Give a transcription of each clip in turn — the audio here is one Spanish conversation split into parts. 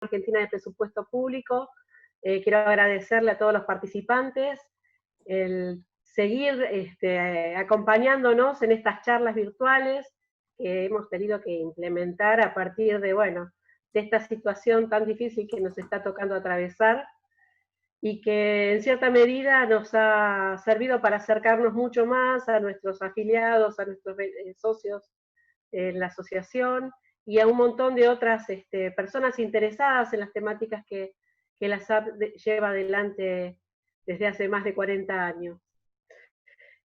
Argentina de Presupuesto Público. Quiero agradecerle a todos los participantes el seguir acompañándonos en estas charlas virtuales que hemos tenido que implementar a partir de, bueno, de esta situación tan difícil que nos está tocando atravesar y que en cierta medida nos ha servido para acercarnos mucho más a nuestros afiliados, a nuestros socios en la asociación y a un montón de otras personas interesadas en las temáticas que la SAP lleva adelante desde hace más de 40 años.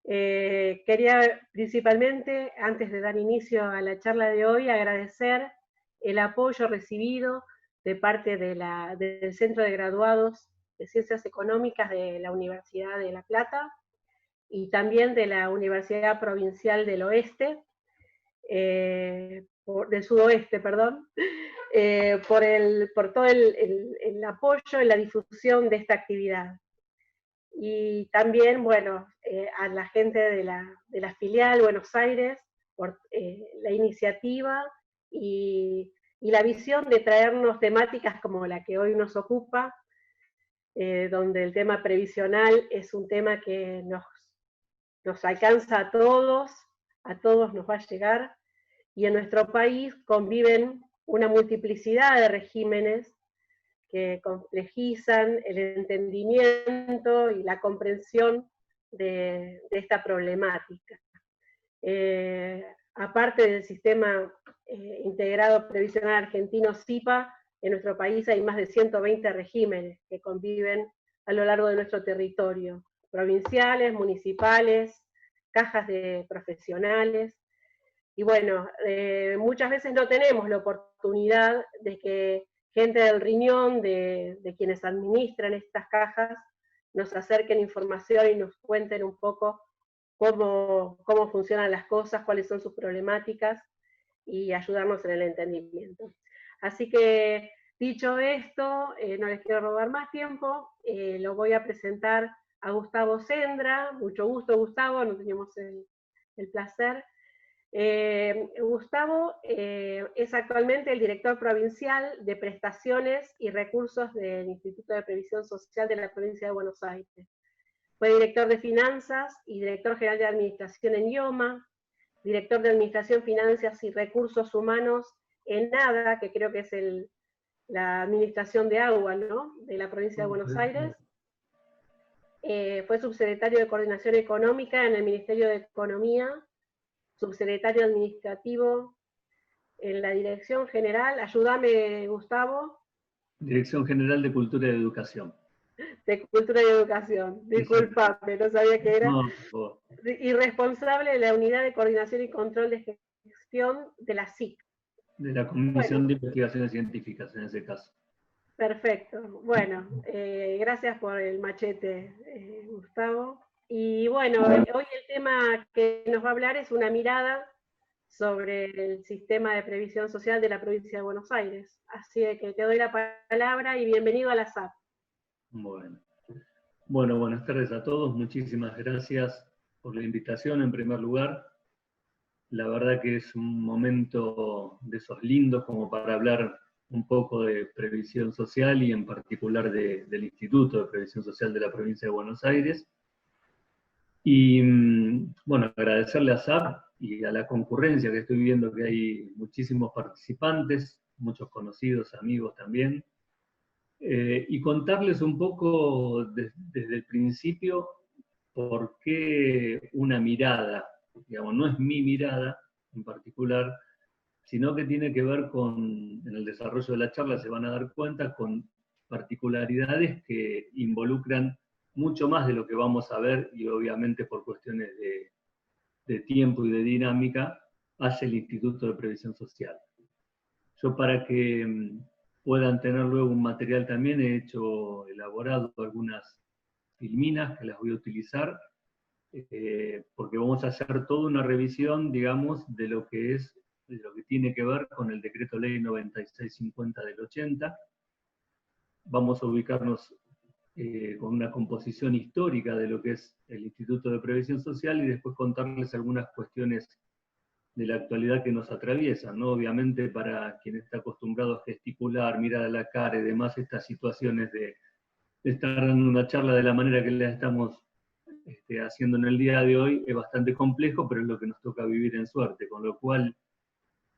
Quería principalmente, antes de dar inicio a la charla de hoy, agradecer el apoyo recibido de parte del Centro de Graduados de Ciencias Económicas de la Universidad de La Plata y también de la Universidad Provincial del Oeste, del Sudoeste, perdón, por todo el apoyo y la difusión de esta actividad. Y también, bueno, a la gente de la filial Buenos Aires por la iniciativa y la visión de traernos temáticas como la que hoy nos ocupa, donde el tema previsional es un tema que nos alcanza a todos nos va a llegar, y en nuestro país conviven una multiplicidad de regímenes que complejizan el entendimiento y la comprensión de esta problemática. Aparte del sistema integrado previsional argentino SIPA, en nuestro país hay más de 120 regímenes que conviven a lo largo de nuestro territorio, provinciales, municipales, cajas de profesionales, y bueno, muchas veces no tenemos la oportunidad de que gente del riñón, de quienes administran estas cajas, nos acerquen información y nos cuenten un poco cómo funcionan las cosas, cuáles son sus problemáticas, y ayudarnos en el entendimiento. Así que, dicho esto, no les quiero robar más tiempo, lo voy a presentar a Gustavo Sendra. Mucho gusto, Gustavo, no teníamos el placer. Gustavo es actualmente el director provincial de prestaciones y recursos del Instituto de Previsión Social de la provincia de Buenos Aires. Fue director de finanzas y director general de administración en IOMA, director de administración, finanzas y recursos humanos en ADA, que creo que es la administración de agua, ¿no?, de la provincia de Buenos Aires. Fue subsecretario de Coordinación Económica en el Ministerio de Economía, subsecretario administrativo en la Dirección General, ayúdame, Gustavo. Dirección General de Cultura y Educación. De Cultura y Educación, disculpame, no sabía qué era. No, y responsable de la Unidad de Coordinación y Control de Gestión de la SIC. De la Comisión de Investigaciones Científicas, en ese caso. Perfecto. Bueno, gracias por el machete, Gustavo. Y bueno, hoy el tema que nos va a hablar es una mirada sobre el sistema de previsión social de la provincia de Buenos Aires. Así que te doy la palabra y bienvenido a la SAP. Bueno, buenas tardes a todos. Muchísimas gracias por la invitación en primer lugar. La verdad que es un momento de esos lindos como para hablar un poco de previsión social y en particular del Instituto de Previsión Social de la provincia de Buenos Aires. Y bueno, agradecerle a SAP y a la concurrencia que estoy viendo, que hay muchísimos participantes, muchos conocidos, amigos también, y contarles un poco desde el principio por qué una mirada, digamos, no es mi mirada en particular, sino que tiene que ver con, en el desarrollo de la charla se van a dar cuenta, con particularidades que involucran mucho más de lo que vamos a ver, y obviamente por cuestiones de tiempo y de dinámica, hace el Instituto de Previsión Social. Yo, para que puedan tener luego un material también, he elaborado algunas filminas que las voy a utilizar, porque vamos a hacer toda una revisión, digamos, de lo que tiene que ver con el Decreto Ley 9650 del 80. Vamos a ubicarnos con una composición histórica de lo que es el Instituto de Previsión Social y después contarles algunas cuestiones de la actualidad que nos atraviesa, ¿no? Obviamente para quien está acostumbrado a gesticular, mirar a la cara y demás, estas situaciones de estar dando una charla de la manera que la estamos haciendo en el día de hoy es bastante complejo, pero es lo que nos toca vivir en Suerte, con lo cual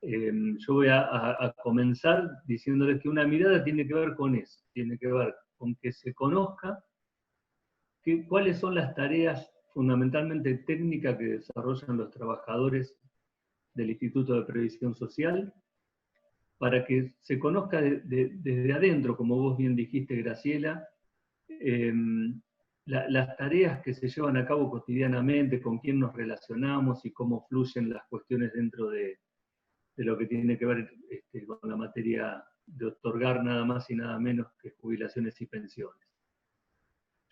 yo voy a comenzar diciéndoles que una mirada tiene que ver con eso, tiene que ver con que se conozca cuáles son las tareas fundamentalmente técnicas que desarrollan los trabajadores del Instituto de Previsión Social, para que se conozca desde adentro, como vos bien dijiste, Graciela, las tareas que se llevan a cabo cotidianamente, con quién nos relacionamos y cómo fluyen las cuestiones dentro de lo que tiene que ver con la materia de otorgar nada más y nada menos que jubilaciones y pensiones.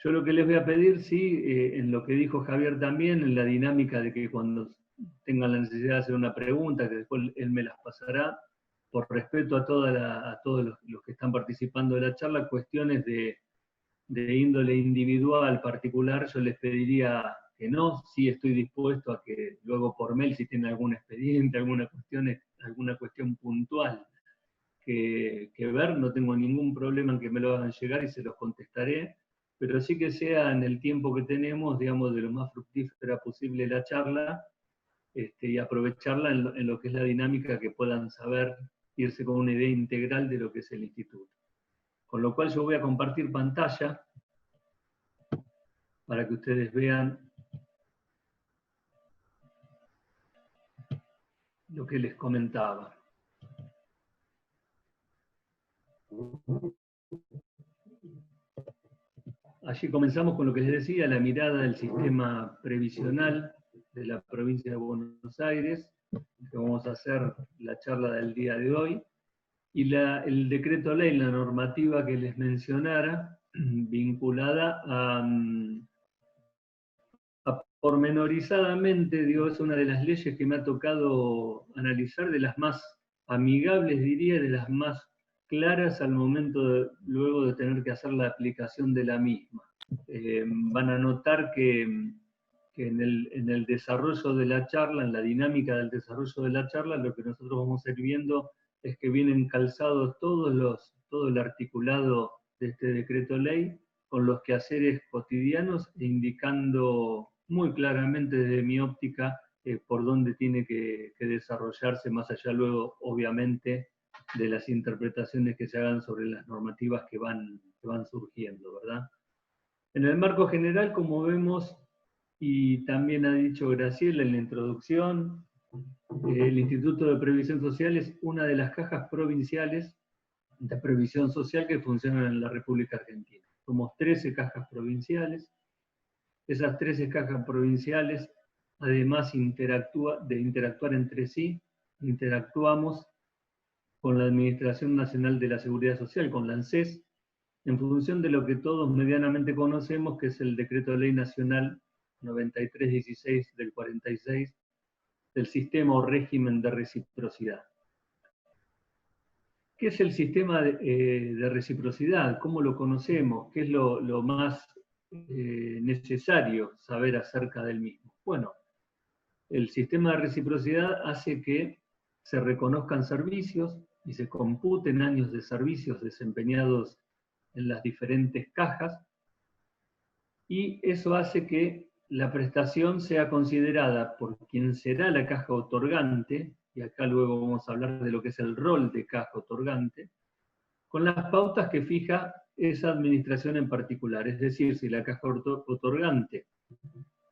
Yo lo que les voy a pedir, sí, en lo que dijo Javier también, en la dinámica de que cuando tengan la necesidad de hacer una pregunta, que después él me las pasará, por respeto a todos los que están participando de la charla, cuestiones de índole individual, particular, yo les pediría que no, sí estoy dispuesto a que luego por mail, si tienen algún expediente, alguna cuestión puntual que ver, no tengo ningún problema en que me lo hagan llegar y se los contestaré, pero sí que sea en el tiempo que tenemos, digamos, de lo más fructífera posible la charla, y aprovecharla en lo que es la dinámica, que puedan saber, irse con una idea integral de lo que es el instituto. Con lo cual yo voy a compartir pantalla para que ustedes vean lo que les comentaba. Allí comenzamos con lo que les decía, la mirada del sistema previsional de la provincia de Buenos Aires, que vamos a hacer la charla del día de hoy, y el decreto ley, la normativa que les mencionara, vinculada a pormenorizadamente, digo, es una de las leyes que me ha tocado analizar, de las más amigables, diría, de las más claras al momento luego de tener que hacer la aplicación de la misma. Van a notar que en el desarrollo de la charla, en la dinámica del desarrollo de la charla, lo que nosotros vamos a ir viendo es que vienen calzados todo el articulado de este decreto ley con los quehaceres cotidianos, indicando muy claramente desde mi óptica por dónde tiene que desarrollarse, más allá luego, obviamente, de las interpretaciones que se hagan sobre las normativas que van surgiendo, ¿verdad? En el marco general, como vemos, y también ha dicho Graciela en la introducción, el Instituto de Previsión Social es una de las cajas provinciales de previsión social que funcionan en la República Argentina. Somos 13 cajas provinciales. Esas 13 cajas provinciales, además de interactuar entre sí, interactuamos con la Administración Nacional de la Seguridad Social, con la ANSES, en función de lo que todos medianamente conocemos, que es el Decreto Ley Nacional 9316 del 46, del sistema o régimen de reciprocidad. ¿Qué es el sistema de reciprocidad? ¿Cómo lo conocemos? ¿Qué es lo más necesario saber acerca del mismo? Bueno, el sistema de reciprocidad hace que se reconozcan servicios y se computen años de servicios desempeñados en las diferentes cajas, y eso hace que la prestación sea considerada por quien será la caja otorgante, y acá luego vamos a hablar de lo que es el rol de caja otorgante, con las pautas que fija esa administración en particular. Es decir, si la caja otorgante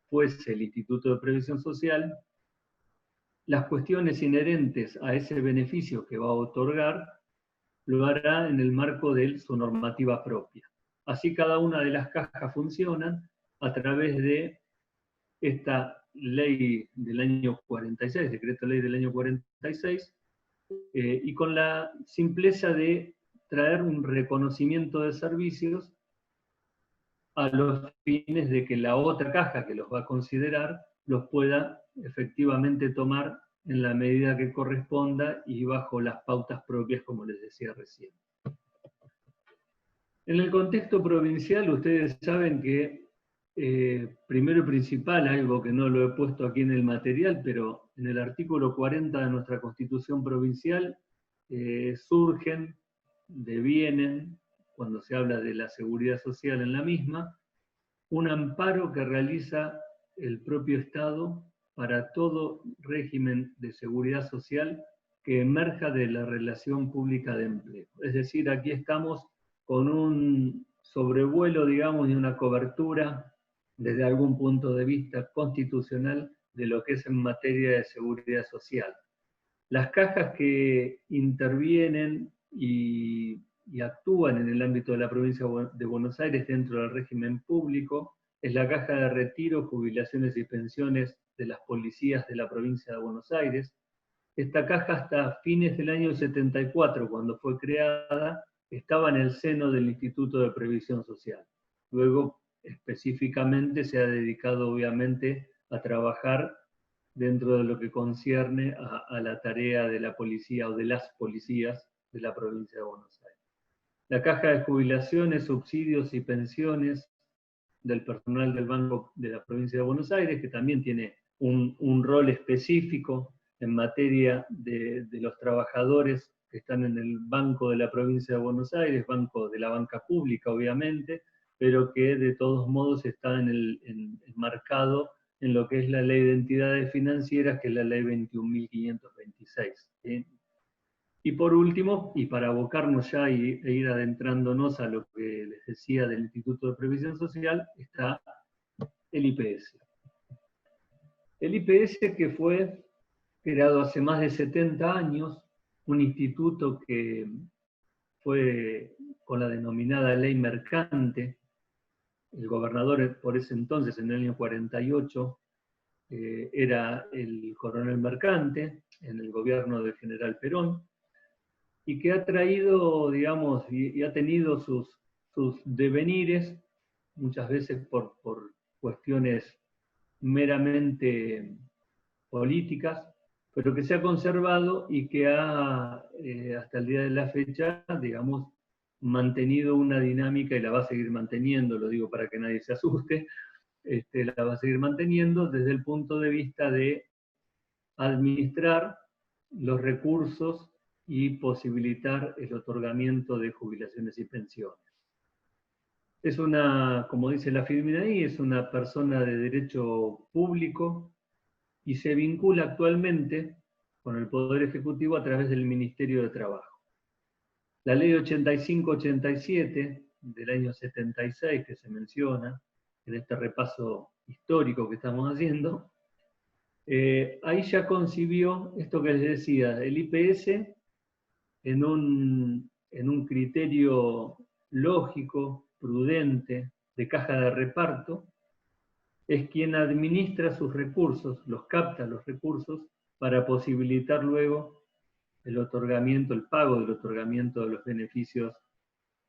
fuese el Instituto de Previsión Social, las cuestiones inherentes a ese beneficio que va a otorgar lo hará en el marco de su normativa propia. Así cada una de las cajas funcionan a través de esta ley del año 46, decreto ley del año 46, y con la simpleza de traer un reconocimiento de servicios a los fines de que la otra caja que los va a considerar los pueda efectivamente tomar en la medida que corresponda y bajo las pautas propias, como les decía recién. En el contexto provincial, ustedes saben que, primero y principal, algo que no lo he puesto aquí en el material, pero en el artículo 40 de nuestra Constitución Provincial surgen, devienen, cuando se habla de la seguridad social en la misma, un amparo que realiza el propio Estado para todo régimen de seguridad social que emerja de la relación pública de empleo. Es decir, aquí estamos con un sobrevuelo, digamos, y una cobertura desde algún punto de vista constitucional de lo que es en materia de seguridad social. Las cajas que intervienen y actúan en el ámbito de la provincia de Buenos Aires dentro del régimen público es la Caja de Retiro, Jubilaciones y Pensiones de las Policías de la provincia de Buenos Aires. Esta caja hasta fines del año 74, cuando fue creada, estaba en el seno del Instituto de Previsión Social. Luego, específicamente, se ha dedicado obviamente a trabajar dentro de lo que concierne a la tarea de la policía o de las policías de la provincia de Buenos Aires. La Caja de Jubilaciones, Subsidios y Pensiones del personal del Banco de la provincia de Buenos Aires, que también tiene un rol específico en materia de los trabajadores que están en el Banco de la provincia de Buenos Aires, banco de la banca pública obviamente, pero que de todos modos está enmarcado en lo que es la Ley de Entidades Financieras, que es la Ley 21.526. ¿Sí? Y por último, y para abocarnos ya e ir adentrándonos a lo que les decía del Instituto de Previsión Social, está el IPS. El IPS, que fue creado hace más de 70 años, un instituto que fue con la denominada Ley Mercante. El gobernador por ese entonces, en el año 48, era el coronel Mercante, en el gobierno del general Perón, y que ha traído, digamos, y ha tenido sus devenires, muchas veces por cuestiones meramente políticas, pero que se ha conservado y que ha, hasta el día de la fecha, digamos, mantenido una dinámica, y la va a seguir manteniendo, lo digo para que nadie se asuste, la va a seguir manteniendo desde el punto de vista de administrar los recursos y posibilitar el otorgamiento de jubilaciones y pensiones. Es una, como dice la firma ahí, es una persona de derecho público y se vincula actualmente con el Poder Ejecutivo a través del Ministerio de Trabajo. La Ley 85-87 del año 76, que se menciona en este repaso histórico que estamos haciendo, ahí ya concibió esto que les decía, el IPS en un criterio lógico, prudente, de caja de reparto, es quien administra sus recursos, los capta los recursos, para posibilitar luego el otorgamiento, el pago del otorgamiento de los beneficios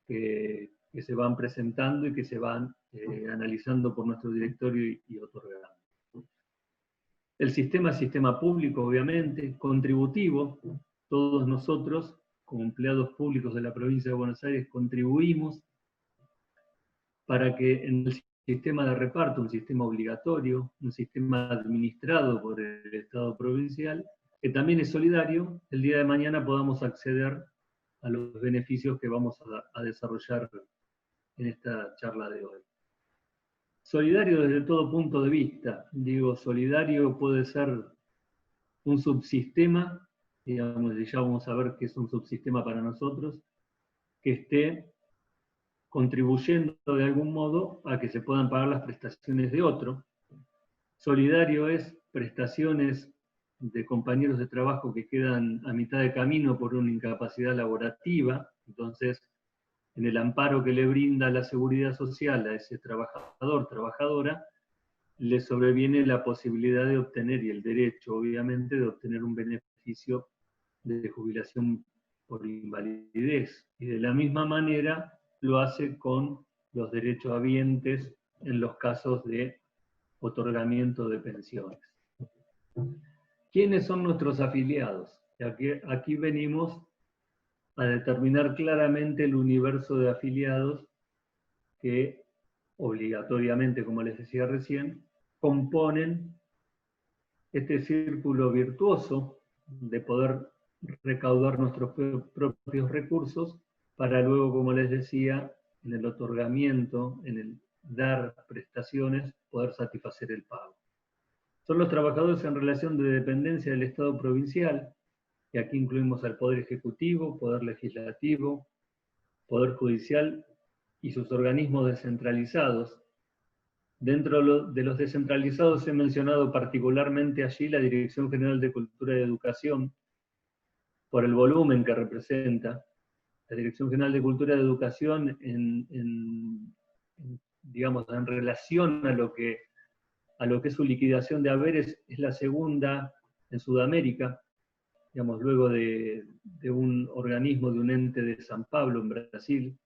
que se van presentando y que se van analizando por nuestro directorio y otorgando. El sistema es sistema público, obviamente, contributivo. Todos nosotros, como empleados públicos de la provincia de Buenos Aires, contribuimos para que en el sistema de reparto, un sistema obligatorio, un sistema administrado por el Estado provincial, que también es solidario, el día de mañana podamos acceder a los beneficios que vamos a desarrollar en esta charla de hoy. Solidario desde todo punto de vista. Digo, solidario puede ser un subsistema, digamos, ya vamos a ver qué es un subsistema para nosotros, que esté contribuyendo de algún modo a que se puedan pagar las prestaciones de otro. Solidario es prestaciones de compañeros de trabajo que quedan a mitad de camino por una incapacidad laborativa, entonces en el amparo que le brinda la seguridad social a ese trabajador, trabajadora, le sobreviene la posibilidad de obtener, y el derecho obviamente, de obtener un beneficio de jubilación por invalidez. Y de la misma manera lo hace con los derechohabientes en los casos de otorgamiento de pensiones. ¿Quiénes son nuestros afiliados? Aquí venimos a determinar claramente el universo de afiliados que obligatoriamente, como les decía recién, componen este círculo virtuoso de poder recaudar nuestros propios recursos para luego, como les decía, en el otorgamiento, en el dar prestaciones, poder satisfacer el pago. Son los trabajadores en relación de dependencia del Estado provincial, y aquí incluimos al Poder Ejecutivo, Poder Legislativo, Poder Judicial y sus organismos descentralizados. Dentro de los descentralizados he mencionado particularmente allí la Dirección General de Cultura y Educación, por el volumen que representa. La Dirección General de Cultura y Educación, digamos, en relación a lo que es su liquidación de haberes, es la segunda en Sudamérica, digamos, luego de un organismo, de un ente de San Pablo, en Brasil.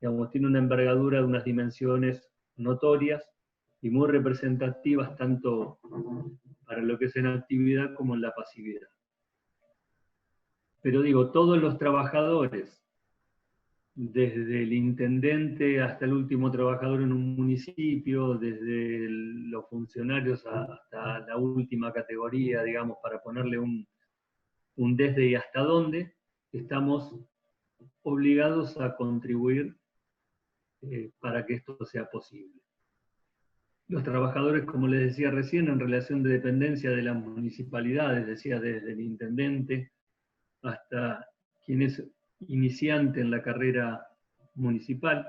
Digamos, tiene una envergadura de unas dimensiones notorias y muy representativas, tanto para lo que es en actividad como en la pasividad. Pero digo, todos los trabajadores, desde el intendente hasta el último trabajador en un municipio, desde los funcionarios hasta la última categoría, digamos, para ponerle un desde y hasta dónde, estamos obligados a contribuir para que esto sea posible. Los trabajadores, como les decía recién, en relación de dependencia de las municipalidades, decía desde el intendente hasta quien es iniciante en la carrera municipal,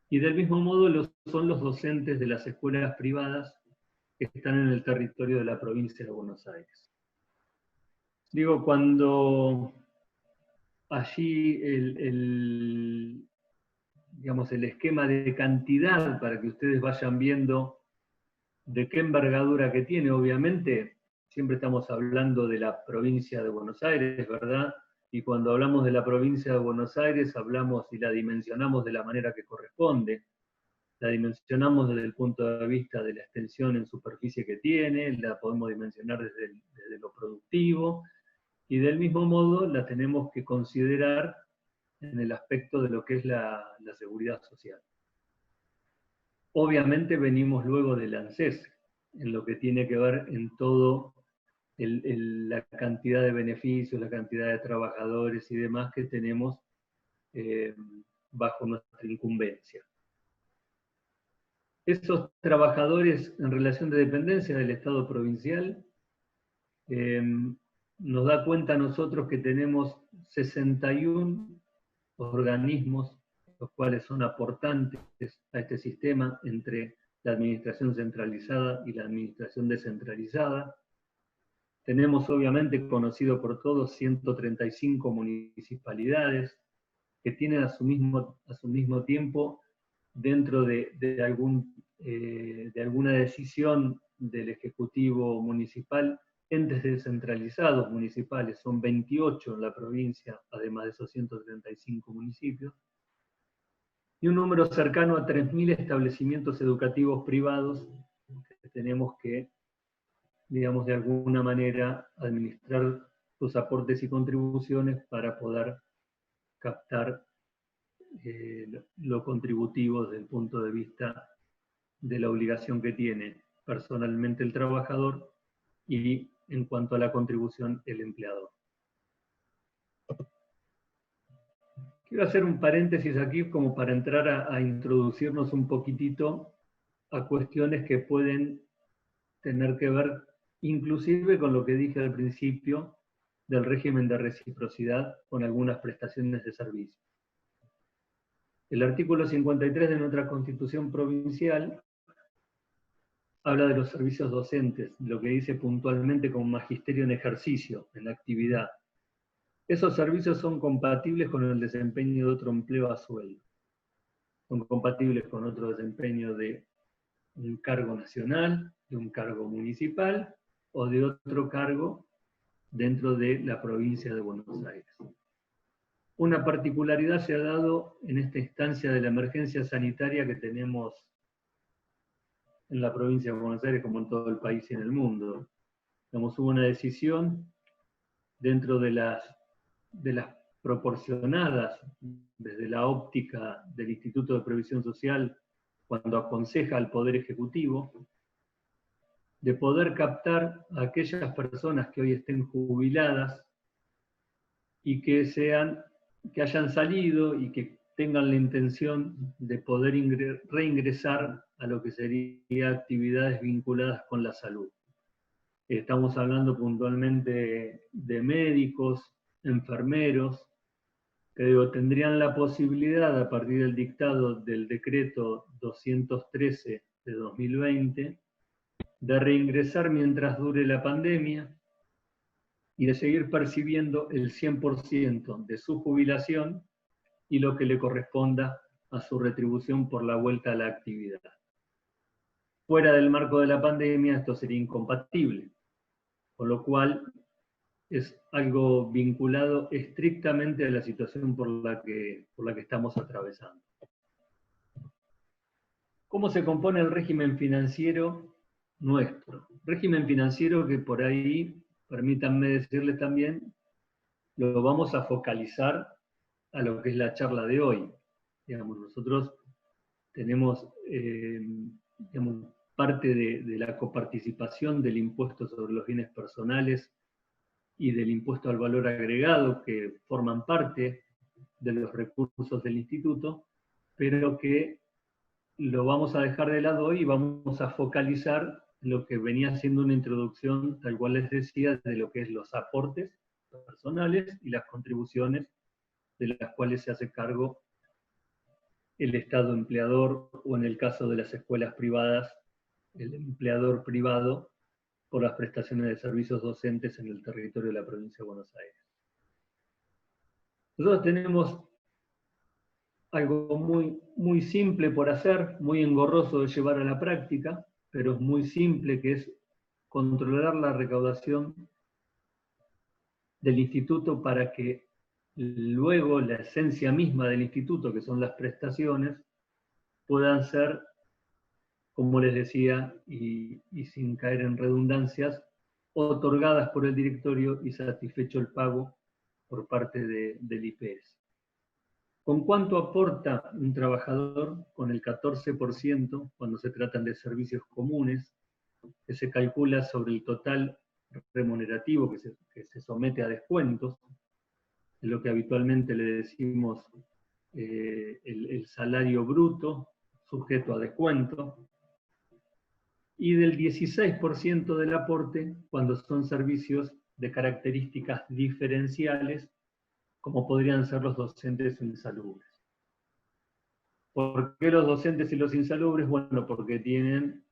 y del mismo modo son los docentes de las escuelas privadas que están en el territorio de la provincia de Buenos Aires. Digo, cuando allí digamos, el esquema de cantidad, para que ustedes vayan viendo de qué envergadura que tiene, obviamente, siempre estamos hablando de la provincia de Buenos Aires, ¿verdad? Y cuando hablamos de la provincia de Buenos Aires, hablamos y la dimensionamos de la manera que corresponde. La dimensionamos desde el punto de vista de la extensión en superficie que tiene, la podemos dimensionar desde lo productivo, y del mismo modo la tenemos que considerar en el aspecto de lo que es la seguridad social. Obviamente venimos luego del ANSES, en lo que tiene que ver en todo la cantidad de beneficios, la cantidad de trabajadores y demás que tenemos bajo nuestra incumbencia. Esos trabajadores en relación de dependencia del Estado provincial nos da cuenta a nosotros que tenemos 61 organismos, los cuales son aportantes a este sistema entre la administración centralizada y la administración descentralizada. Tenemos, obviamente, conocido por todos, 135 municipalidades que tienen a su mismo tiempo, dentro de alguna decisión del Ejecutivo Municipal, entes descentralizados municipales, son 28 en la provincia, además de esos 135 municipios, y un número cercano a 3.000 establecimientos educativos privados que tenemos que, digamos, de alguna manera administrar sus aportes y contribuciones para poder captar lo contributivo desde el punto de vista de la obligación que tiene personalmente el trabajador y en cuanto a la contribución el empleador. Quiero hacer un paréntesis aquí como para entrar a introducirnos un poquitito a cuestiones que pueden tener que ver inclusive con lo que dije al principio del régimen de reciprocidad con algunas prestaciones de servicio. El artículo 53 de nuestra Constitución Provincial habla de los servicios docentes, lo que dice puntualmente como magisterio en ejercicio, en la actividad. Esos servicios son compatibles con el desempeño de otro empleo a sueldo. Son compatibles con otro desempeño de un cargo nacional, de un cargo municipal o de otro cargo dentro de la provincia de Buenos Aires. Una particularidad se ha dado en esta instancia de la emergencia sanitaria que tenemos en la provincia de Buenos Aires, como en todo el país y en el mundo. Digamos, hubo una decisión dentro de las proporcionadas desde la óptica del Instituto de Previsión Social cuando aconseja al Poder Ejecutivo, de poder captar a aquellas personas que hoy estén jubiladas y que hayan salido y que tengan la intención de poder reingresar a lo que serían actividades vinculadas con la salud. Estamos hablando puntualmente de médicos, enfermeros, que tendrían la posibilidad, a partir del dictado del decreto 213 de 2020, de reingresar mientras dure la pandemia y de seguir percibiendo el 100% de su jubilación y lo que le corresponda a su retribución por la vuelta a la actividad. Fuera del marco de la pandemia esto sería incompatible, con lo cual es algo vinculado estrictamente a la situación por la que estamos atravesando. ¿Cómo se compone el régimen financiero nuestro? Régimen financiero que por ahí, permítanme decirles también, lo vamos a focalizar a lo que es la charla de hoy. Digamos, nosotros tenemos parte de la coparticipación del impuesto sobre los bienes personales y del impuesto al valor agregado, que forman parte de los recursos del instituto, pero que lo vamos a dejar de lado hoy y vamos a focalizar lo que venía siendo una introducción, tal cual les decía, de lo que es los aportes personales y las contribuciones de las cuales se hace cargo el Estado empleador, o en el caso de las escuelas privadas, el empleador privado, por las prestaciones de servicios docentes en el territorio de la provincia de Buenos Aires. Nosotros tenemos algo muy simple por hacer, muy engorroso de llevar a la práctica, pero es muy simple, que es controlar la recaudación del instituto para que luego la esencia misma del instituto, que son las prestaciones, puedan ser, como les decía, y sin caer en redundancias, otorgadas por el directorio y satisfecho el pago por parte del IPS. ¿Con cuánto aporta un trabajador? Con el 14% cuando se tratan de servicios comunes, que se calcula sobre el total remunerativo que se somete a descuentos, es lo que habitualmente le decimos el salario bruto sujeto a descuento, y del 16% del aporte cuando son servicios de características diferenciales, como podrían ser los docentes o insalubres. ¿Por qué los docentes y los insalubres? Bueno, porque tienen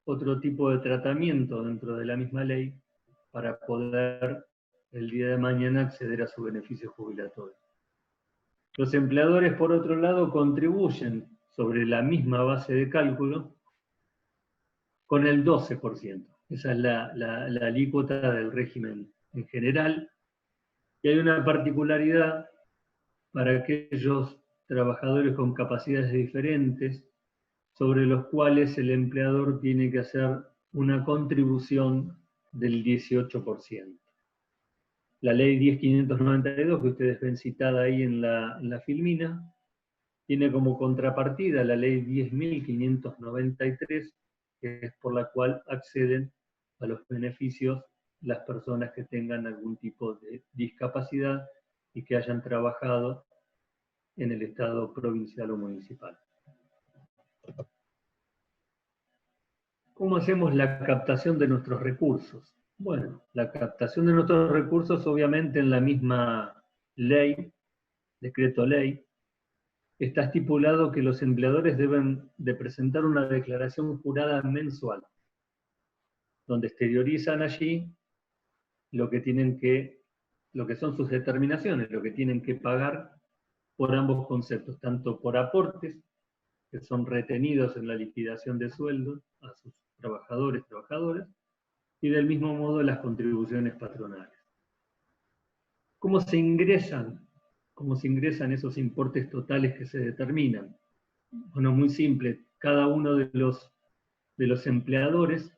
otro tipo de tratamiento dentro de la misma ley para poder el día de mañana acceder a su beneficio jubilatorio. Los empleadores, por otro lado, contribuyen sobre la misma base de cálculo con el 12%. Esa es la alícuota del régimen en general. Y hay una particularidad para aquellos trabajadores con capacidades diferentes, sobre los cuales el empleador tiene que hacer una contribución del 18%. La ley 10.592, que ustedes ven citada ahí en la filmina, tiene como contrapartida la ley 10.593, que es por la cual acceden a los beneficios las personas que tengan algún tipo de discapacidad y que hayan trabajado en el Estado provincial o municipal. ¿Cómo hacemos la captación de nuestros recursos? Bueno, la captación de nuestros recursos, obviamente en la misma ley, decreto ley, está estipulado que los empleadores deben de presentar una declaración jurada mensual, donde exteriorizan allí lo que son sus determinaciones, lo que tienen que pagar por ambos conceptos, tanto por aportes, que son retenidos en la liquidación de sueldos a sus trabajadores, trabajadoras, y del mismo modo las contribuciones patronales. ¿Cómo se ingresan esos importes totales que se determinan? Bueno, muy simple. Cada uno de los empleadores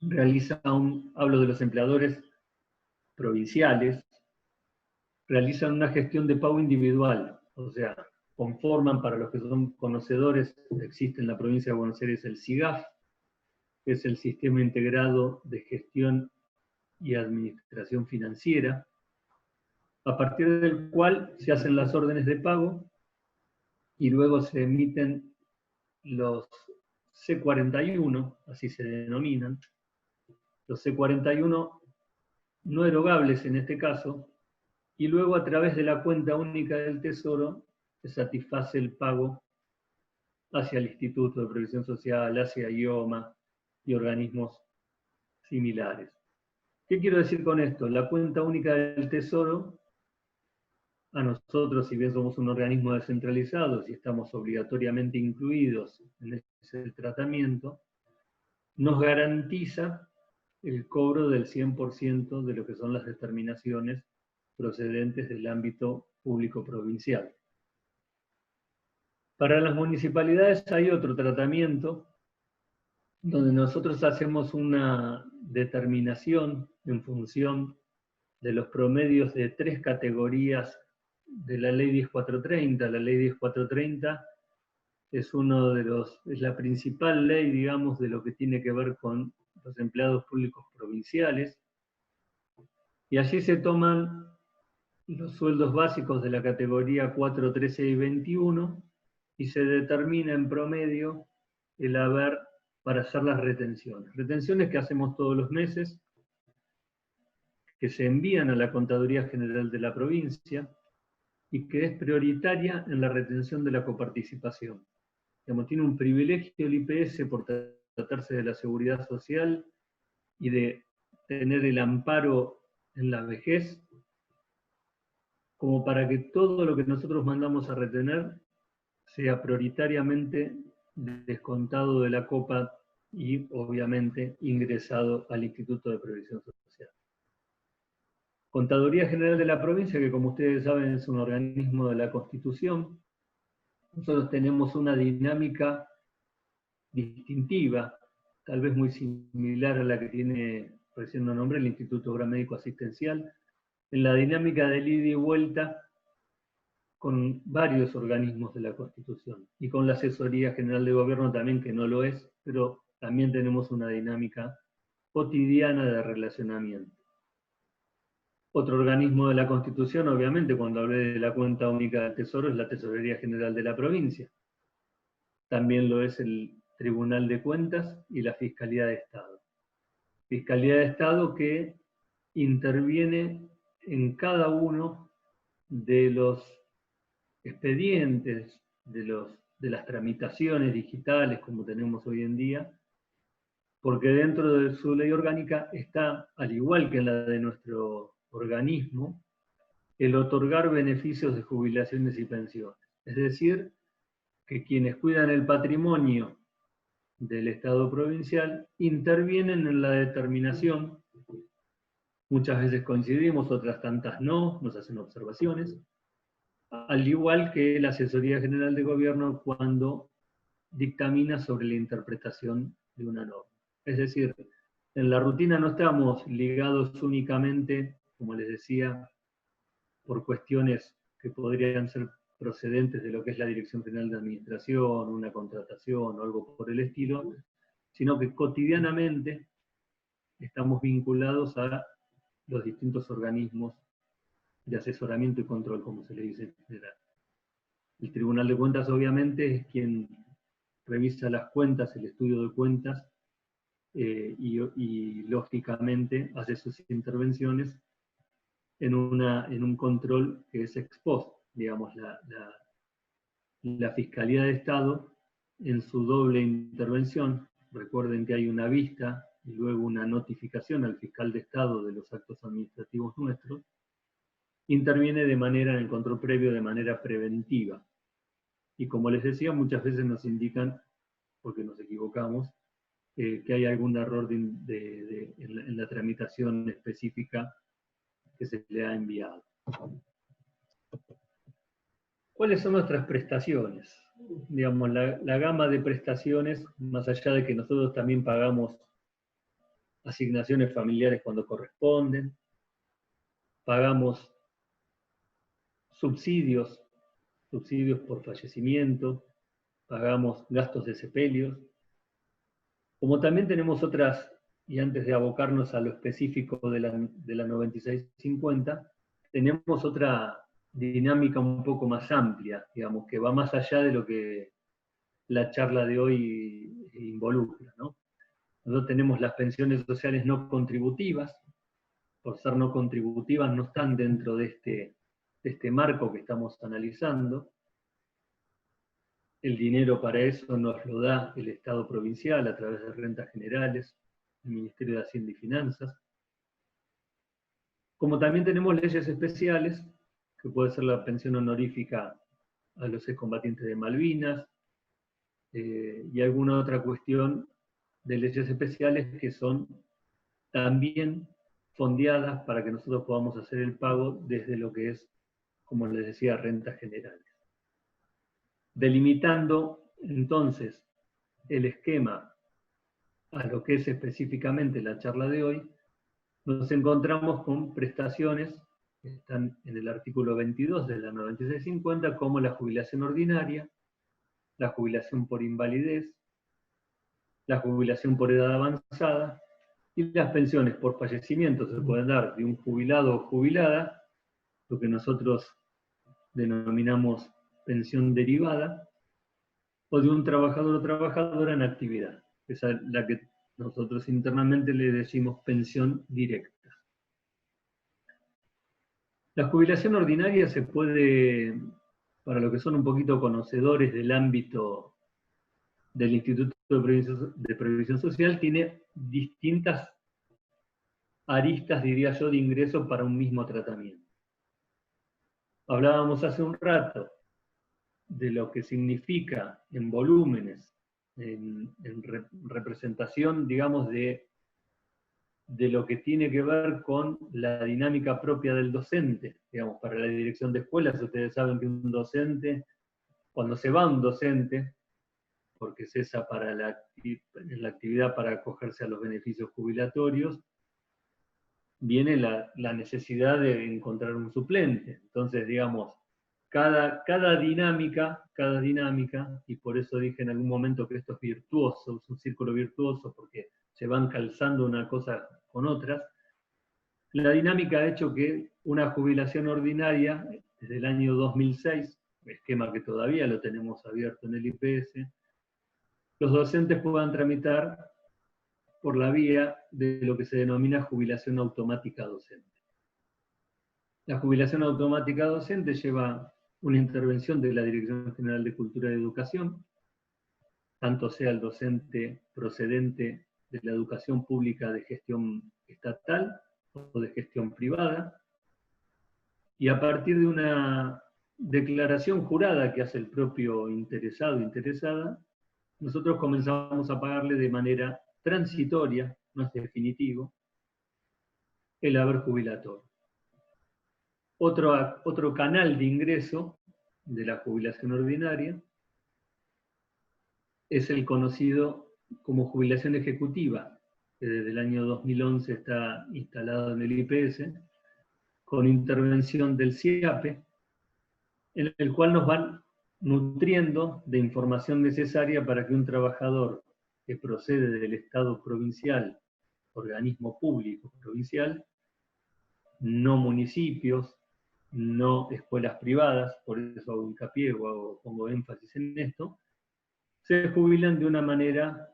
realiza hablo de los empleadores provinciales, realizan una gestión de pago individual, o sea, conforman, para los que son conocedores, existe en la provincia de Buenos Aires el SIGAF, que es el Sistema Integrado de Gestión y Administración Financiera, a partir del cual se hacen las órdenes de pago y luego se emiten los C41, así se denominan, los C41 no erogables en este caso, y luego a través de la cuenta única del Tesoro se satisface el pago hacia el Instituto de Previsión Social, hacia IOMA y organismos similares. ¿Qué quiero decir con esto? La cuenta única del Tesoro, a nosotros, si bien somos un organismo descentralizado y estamos obligatoriamente incluidos en ese tratamiento, nos garantiza el cobro del 100% de lo que son las determinaciones procedentes del ámbito público provincial. Para las municipalidades hay otro tratamiento donde nosotros hacemos una determinación en función de los promedios de 3 categorías de la Ley 10430. La Ley 10430 es es la principal ley, digamos, de lo que tiene que ver con los empleados públicos provinciales, y allí se toman los sueldos básicos de la categoría 4, 13 y 21 y se determina en promedio el haber para hacer las retenciones. Retenciones que hacemos todos los meses, que se envían a la Contaduría General de la provincia y que es prioritaria en la retención de la coparticipación. Digamos, tiene un privilegio el IPS por tratarse de la seguridad social y de tener el amparo en la vejez, como para que todo lo que nosotros mandamos a retener sea prioritariamente descontado de la copa y obviamente ingresado al Instituto de Previsión Social. Contaduría General de la Provincia, que como ustedes saben es un organismo de la Constitución, nosotros tenemos una dinámica distintiva, tal vez muy similar a la que tiene, recién no nombré, el Instituto Agromédico Asistencial, en la dinámica del ida y vuelta con varios organismos de la Constitución y con la Asesoría General de Gobierno también, que no lo es, pero también tenemos una dinámica cotidiana de relacionamiento. Otro organismo de la Constitución, obviamente, cuando hablé de la cuenta única del Tesoro, es la Tesorería General de la provincia. También lo es el Tribunal de Cuentas y la Fiscalía de Estado. Fiscalía de Estado que interviene en cada uno de los expedientes, de las tramitaciones digitales como tenemos hoy en día, porque dentro de su ley orgánica está, al igual que en la de nuestro organismo, el otorgar beneficios de jubilaciones y pensiones. Es decir, que quienes cuidan el patrimonio del Estado provincial intervienen en la determinación. Muchas veces coincidimos, otras tantas no, nos hacen observaciones, al igual que la Asesoría General de Gobierno cuando dictamina sobre la interpretación de una norma. Es decir, en la rutina no estamos ligados únicamente, como les decía, por cuestiones que podrían ser procedentes de lo que es la Dirección General de Administración, una contratación o algo por el estilo, sino que cotidianamente estamos vinculados a los distintos organismos de asesoramiento y control, como se le dice en general. El Tribunal de Cuentas, obviamente, es quien revisa las cuentas, el estudio de cuentas, y lógicamente hace sus intervenciones en un control que es ex post, digamos, la Fiscalía de Estado en su doble intervención. Recuerden que hay una vista y luego una notificación al fiscal de Estado de los actos administrativos nuestros. Interviene de manera, en el control previo, de manera preventiva. Y como les decía, muchas veces nos indican, porque nos equivocamos, que hay algún error en la tramitación específica que se le ha enviado. ¿Cuáles son nuestras prestaciones? Digamos, la gama de prestaciones, más allá de que nosotros también pagamos asignaciones familiares cuando corresponden, pagamos subsidios por fallecimiento, pagamos gastos de sepelios, Como también tenemos otras, y antes de abocarnos a lo específico de la 9650, tenemos otra dinámica un poco más amplia, digamos, que va más allá de lo que la charla de hoy involucra, ¿no? Nosotros tenemos las pensiones sociales no contributivas. Por ser no contributivas no están dentro de este marco que estamos analizando. El dinero para eso nos lo da el Estado provincial a través de rentas generales, el Ministerio de Hacienda y Finanzas. Como también tenemos leyes especiales, que puede ser la pensión honorífica a los excombatientes de Malvinas, y alguna otra cuestión de leyes especiales que son también fondeadas para que nosotros podamos hacer el pago desde lo que es, como les decía, rentas generales. Delimitando entonces el esquema a lo que es específicamente la charla de hoy, nos encontramos con prestaciones que están en el artículo 22 de la 9650, como la jubilación ordinaria, la jubilación por invalidez, la jubilación por edad avanzada, y las pensiones por fallecimiento se pueden dar de un jubilado o jubilada, lo que nosotros denominamos pensión derivada, o de un trabajador o trabajadora en actividad. Esa es la que nosotros internamente le decimos pensión directa. La jubilación ordinaria se puede, para los que son un poquito conocedores del ámbito del Instituto de Previsión Social, tiene distintas aristas, diría yo, de ingreso para un mismo tratamiento. Hablábamos hace un rato de lo que significa en volúmenes, en representación, digamos, de lo que tiene que ver con la dinámica propia del docente. Digamos, para la dirección de escuelas, ustedes saben que un docente, cuando se va un docente, porque cesa para la actividad para acogerse a los beneficios jubilatorios, viene la necesidad de encontrar un suplente. Entonces, digamos, cada dinámica, y por eso dije en algún momento que esto es virtuoso, es un círculo virtuoso, porque se van calzando una cosa con otras, la dinámica ha hecho que una jubilación ordinaria, desde el año 2006, esquema que todavía lo tenemos abierto en el IPS, los docentes puedan tramitar por la vía de lo que se denomina jubilación automática docente. La jubilación automática docente lleva una intervención de la Dirección General de Cultura y Educación, tanto sea el docente procedente de la educación pública de gestión estatal o de gestión privada, y a partir de una declaración jurada que hace el propio interesado o interesada, nosotros comenzamos a pagarle de manera transitoria, no es definitivo, el haber jubilatorio. Otro canal de ingreso de la jubilación ordinaria es el conocido como jubilación ejecutiva, que desde el año 2011 está instalado en el IPS, con intervención del CIAPE, en el cual nos van nutriendo de información necesaria para que un trabajador que procede del Estado provincial, organismo público provincial, no municipios, no escuelas privadas, por eso hago hincapié o pongo énfasis en esto, se jubilan de una manera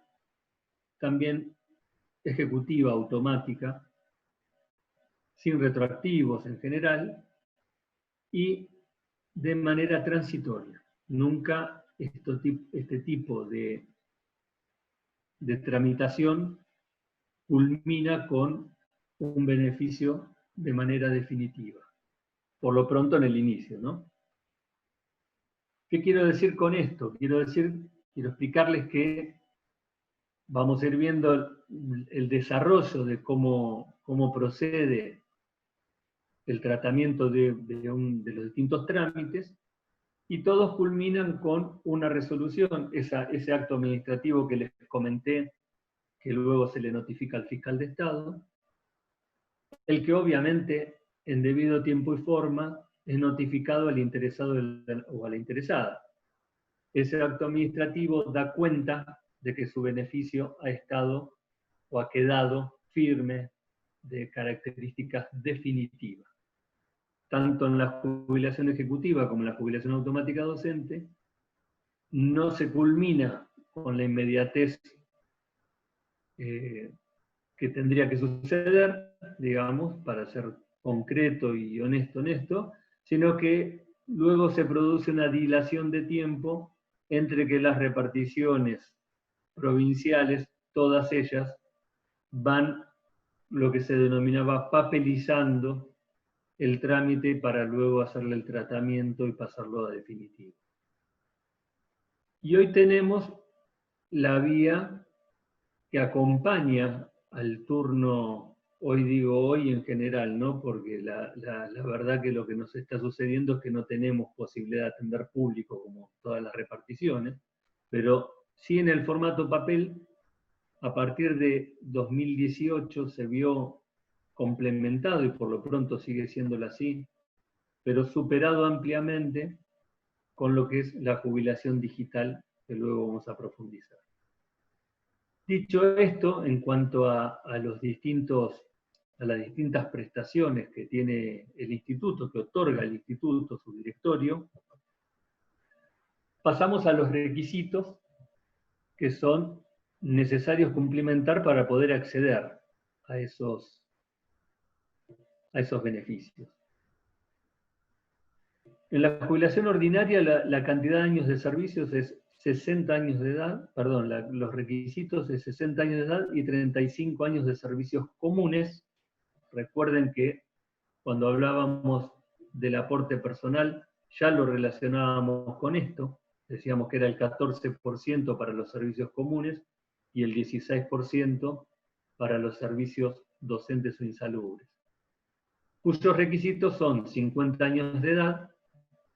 también ejecutiva, automática, sin retroactivos en general, y de manera transitoria. Nunca este tipo de tramitación culmina con un beneficio de manera definitiva. Por lo pronto en el inicio, ¿no? ¿Qué quiero decir con esto? Quiero explicarles que vamos a ir viendo el desarrollo de cómo procede el tratamiento de los distintos trámites, y todos culminan con una resolución, ese acto administrativo que les comenté, que luego se le notifica al fiscal de Estado, el que obviamente en debido tiempo y forma es notificado al interesado o a la interesada. Ese acto administrativo da cuenta de que su beneficio ha estado o ha quedado firme de características definitivas. Tanto en la jubilación ejecutiva como en la jubilación automática docente, no se culmina con la inmediatez que tendría que suceder, digamos, para ser concreto y honesto en esto, sino que luego se produce una dilación de tiempo entre que las reparticiones provinciales, todas ellas, van lo que se denominaba papelizando el trámite para luego hacerle el tratamiento y pasarlo a definitivo. Y hoy tenemos la vía que acompaña al turno, hoy digo hoy en general, ¿no? Porque la verdad que lo que nos está sucediendo es que no tenemos posibilidad de atender público como todas las reparticiones, pero sí en el formato papel, a partir de 2018 se vio complementado, y por lo pronto sigue siéndolo así, pero superado ampliamente con lo que es la jubilación digital, que luego vamos a profundizar. Dicho esto, en cuanto a las distintas prestaciones que tiene el instituto, que otorga el instituto, su directorio, pasamos a los requisitos que son necesarios cumplimentar para poder acceder a esos beneficios. En la jubilación ordinaria la cantidad de años de servicios es 60 años de edad, perdón, los requisitos es 60 años de edad y 35 años de servicios comunes. Recuerden que cuando hablábamos del aporte personal ya lo relacionábamos con esto, decíamos que era el 14% para los servicios comunes y el 16% para los servicios docentes o insalubres, cuyos requisitos son 50 años de edad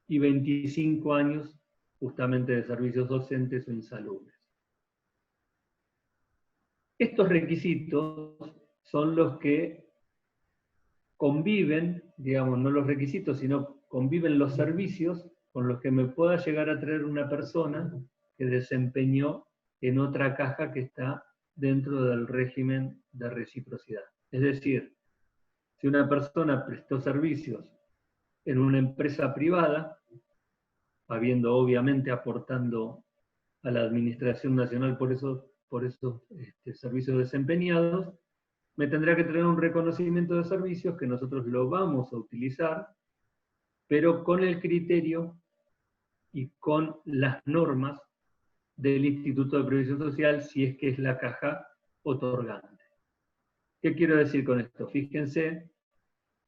y 25 años justamente de servicios docentes o insalubres. Estos requisitos son los que conviven, digamos, no los requisitos, sino conviven los servicios con los que me pueda llegar a traer una persona que desempeñó en otra caja que está dentro del régimen de reciprocidad. Es decir, si una persona prestó servicios en una empresa privada, habiendo obviamente aportando a la Administración Nacional por esos servicios desempeñados, me tendrá que traer un reconocimiento de servicios que nosotros lo vamos a utilizar, pero con el criterio y con las normas del Instituto de Previsión Social, si es que es la caja otorgante. ¿Qué quiero decir con esto? Fíjense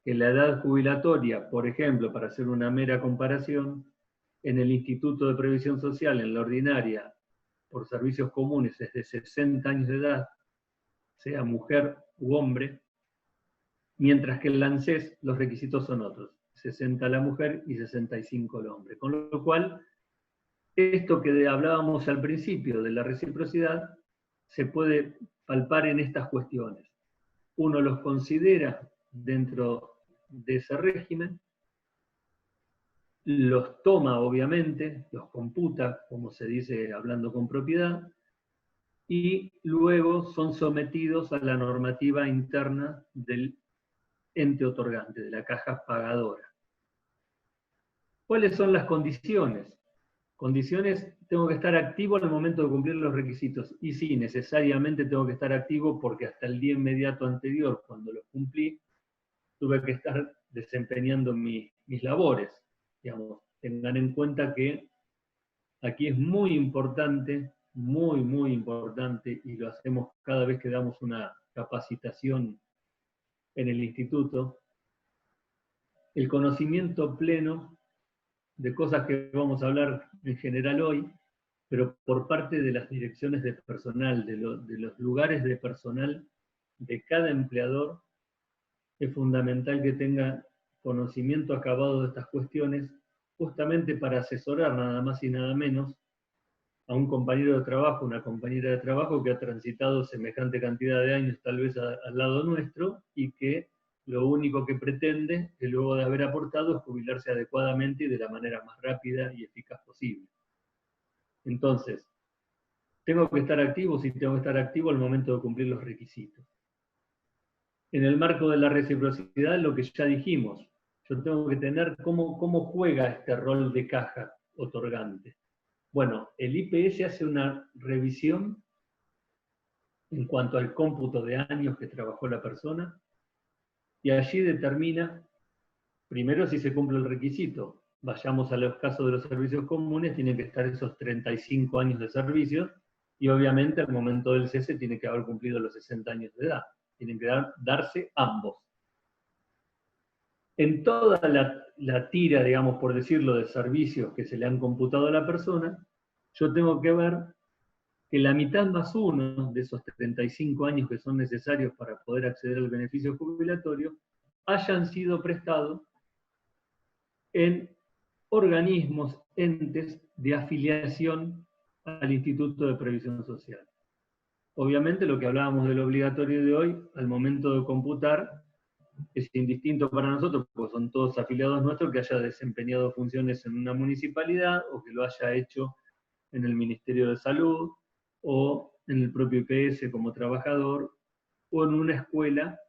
que la edad jubilatoria, por ejemplo, para hacer una mera comparación, en el Instituto de Previsión Social, en la ordinaria, por servicios comunes, es de 60 años de edad, sea mujer u hombre, mientras que en la ANSES los requisitos son otros, 60 la mujer y 65 el hombre. Con lo cual, esto que hablábamos al principio de la reciprocidad, se puede palpar en estas cuestiones. Uno los considera dentro de ese régimen, los toma obviamente, los computa, como se dice hablando con propiedad, y luego son sometidos a la normativa interna del ente otorgante, de la caja pagadora. ¿Cuáles son las condiciones? Condiciones, tengo que estar activo al momento de cumplir los requisitos. Y sí, necesariamente tengo que estar activo porque hasta el día inmediato anterior, cuando los cumplí, tuve que estar desempeñando mis labores. Digamos, tengan en cuenta que aquí es muy importante, muy importante, y lo hacemos cada vez que damos una capacitación en el instituto, el conocimiento pleno de cosas que vamos a hablar en general hoy, pero por parte de las direcciones de personal, de los lugares de personal de cada empleador, es fundamental que tenga conocimiento acabado de estas cuestiones, justamente para asesorar nada más y nada menos a un compañero de trabajo, una compañera de trabajo que ha transitado semejante cantidad de años tal vez al lado nuestro y que lo único que pretende, que luego de haber aportado, es jubilarse adecuadamente y de la manera más rápida y eficaz posible. Entonces, tengo que estar activo, sí tengo que estar activo al momento de cumplir los requisitos. En el marco de la reciprocidad, lo que ya dijimos, yo tengo que tener cómo juega este rol de caja otorgante. Bueno, el IPS hace una revisión en cuanto al cómputo de años que trabajó la persona, y allí determina, primero, si se cumple el requisito. Vayamos a los casos de los servicios comunes, tienen que estar esos 35 años de servicio, y obviamente al momento del cese tiene que haber cumplido los 60 años de edad. Tienen que darse ambos. En toda la tira, digamos, por decirlo, de servicios que se le han computado a la persona, yo tengo que ver que la mitad más uno de esos 35 años que son necesarios para poder acceder al beneficio jubilatorio hayan sido prestados en organismos, entes de afiliación al Instituto de Previsión Social. Obviamente lo que hablábamos del obligatorio de hoy, al momento de computar, es indistinto para nosotros, porque son todos afiliados nuestros, que haya desempeñado funciones en una municipalidad o que lo haya hecho en el Ministerio de Salud o en el propio IPS como trabajador o en una escuela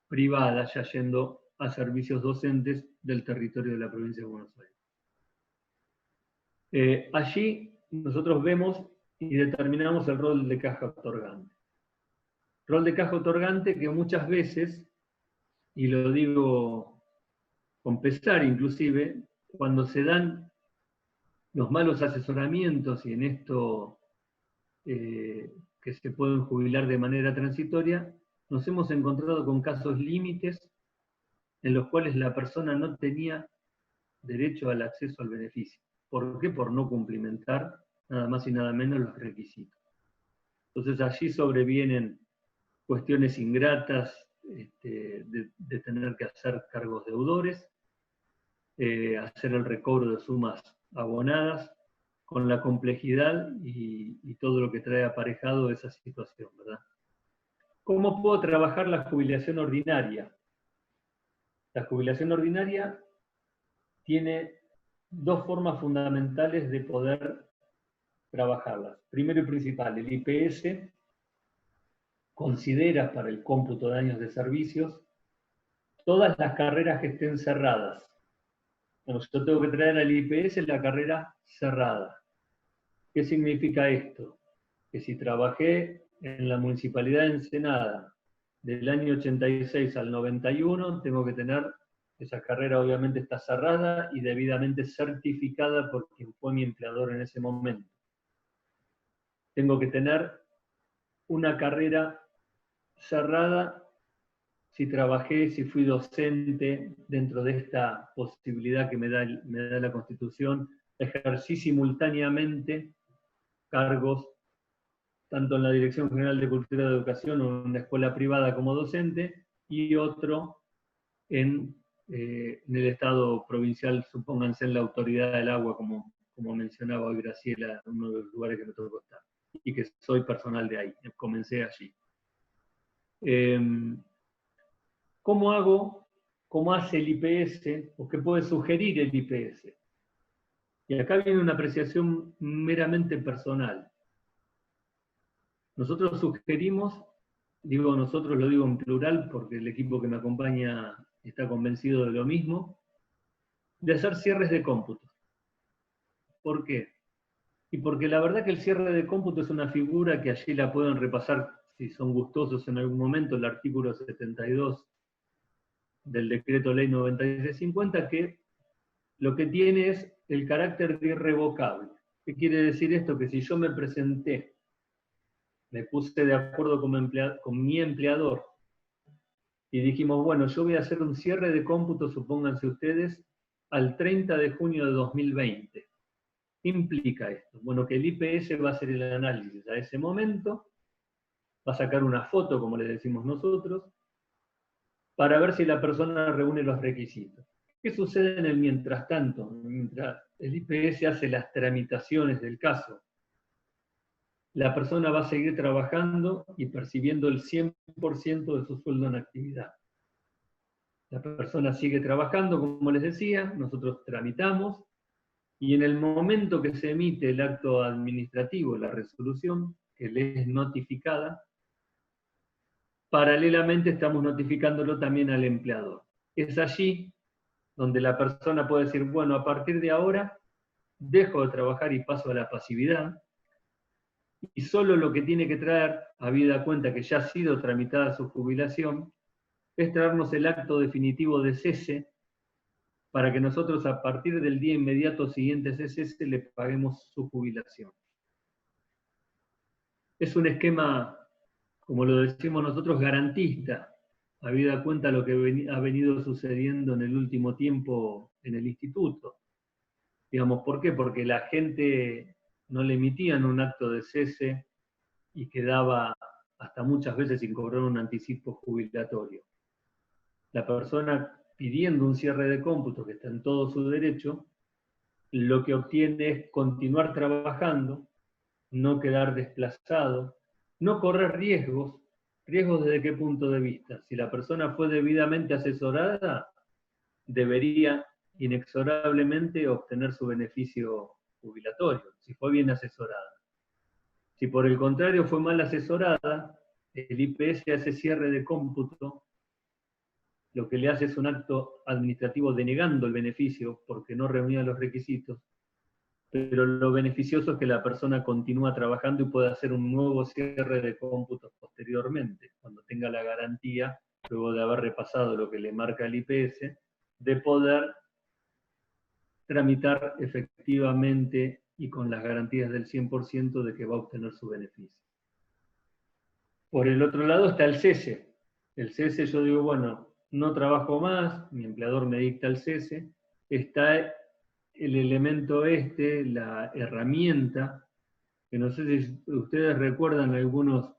privada, ya yendo a servicios docentes del territorio de la provincia de Buenos Aires. Allí nosotros vemos y determinamos el rol de caja otorgante. Rol de caja otorgante que muchas veces, y lo digo con pesar inclusive, cuando se dan los malos asesoramientos y en esto que se pueden jubilar de manera transitoria, nos hemos encontrado con casos límites en los cuales la persona no tenía derecho al acceso al beneficio. ¿Por qué? Por no cumplimentar nada más y nada menos los requisitos. Entonces allí sobrevienen cuestiones ingratas de tener que hacer cargos deudores, hacer el recobro de sumas abonadas, con la complejidad y todo lo que trae aparejado esa situación, ¿verdad? ¿Cómo puedo trabajar la jubilación ordinaria? La jubilación ordinaria tiene dos formas fundamentales de poder trabajarlas. Primero y principal, el IPS considera para el cómputo de años de servicios todas las carreras que estén cerradas. Bueno, yo tengo que traer al IPS la carrera cerrada. ¿Qué significa esto? Que si trabajé en la Municipalidad de Ensenada del año 86 al 91, tengo que tener, esa carrera obviamente está cerrada y debidamente certificada por quien fue mi empleador en ese momento. Tengo que tener una carrera cerrada si trabajé, si fui docente dentro de esta posibilidad que me da la Constitución, ejercí simultáneamente cargos tanto en la Dirección General de Cultura y Educación o en una escuela privada como docente, y otro en el Estado provincial, supónganse en la Autoridad del Agua, como mencionaba hoy Graciela, uno de los lugares que me tocó estar, y que soy personal de ahí, comencé allí. ¿Cómo hago? ¿Cómo hace el IPS? ¿O qué puede sugerir el IPS? Y acá viene una apreciación meramente personal. Nosotros sugerimos, digo nosotros, lo digo en plural porque el equipo que me acompaña está convencido de lo mismo, de hacer cierres de cómputo. ¿Por qué? Y porque la verdad que el cierre de cómputo es una figura que allí la pueden repasar, si son gustosos en algún momento, el artículo 72 del Decreto Ley 9650, que lo que tiene es el carácter de irrevocable. ¿Qué quiere decir esto? Que si yo me presenté, me puse de acuerdo con mi empleador y dijimos, bueno, yo voy a hacer un cierre de cómputo, supónganse ustedes, al 30 de junio de 2020. ¿Qué implica esto? Bueno, que el IPS va a hacer el análisis a ese momento, va a sacar una foto, como le decimos nosotros, para ver si la persona reúne los requisitos. ¿Qué sucede en el mientras tanto? Mientras el IPS hace las tramitaciones del caso, la persona va a seguir trabajando y percibiendo el 100% de su sueldo en actividad. La persona sigue trabajando, como les decía, nosotros tramitamos, Y en el momento que se emite el acto administrativo, la resolución, que le es notificada, paralelamente estamos notificándolo también al empleador. Es allí donde la persona puede decir, bueno, a partir de ahora dejo de trabajar y paso a la pasividad, y solo lo que tiene que traer, habida cuenta que ya ha sido tramitada su jubilación, es traernos el acto definitivo de cese para que nosotros a partir del día inmediato siguiente a ese cese le paguemos su jubilación. Es un esquema, como lo decimos nosotros, garantista, habida cuenta lo que ha venido sucediendo en el último tiempo en el instituto. Digamos, ¿por qué? Porque la gente no le emitían un acto de cese y quedaba hasta muchas veces sin cobrar un anticipo jubilatorio. La persona pidiendo un cierre de cómputo, que está en todo su derecho, lo que obtiene es continuar trabajando, no quedar desplazado, no correr riesgos. ¿Riesgos desde qué punto de vista? Si la persona fue debidamente asesorada, debería inexorablemente obtener su beneficio jubilatorio, si fue bien asesorada. Si por el contrario fue mal asesorada, el IPS hace cierre de cómputo, lo que le hace es un acto administrativo denegando el beneficio porque no reunía los requisitos, pero lo beneficioso es que la persona continúa trabajando y puede hacer un nuevo cierre de cómputos posteriormente, cuando tenga la garantía, luego de haber repasado lo que le marca el IPS, de poder tramitar efectivamente y con las garantías del 100% de que va a obtener su beneficio. Por el otro lado está el cese. El cese, yo digo, bueno, no trabajo más, mi empleador me dicta el cese, está el elemento la herramienta, que no sé si ustedes recuerdan, algunos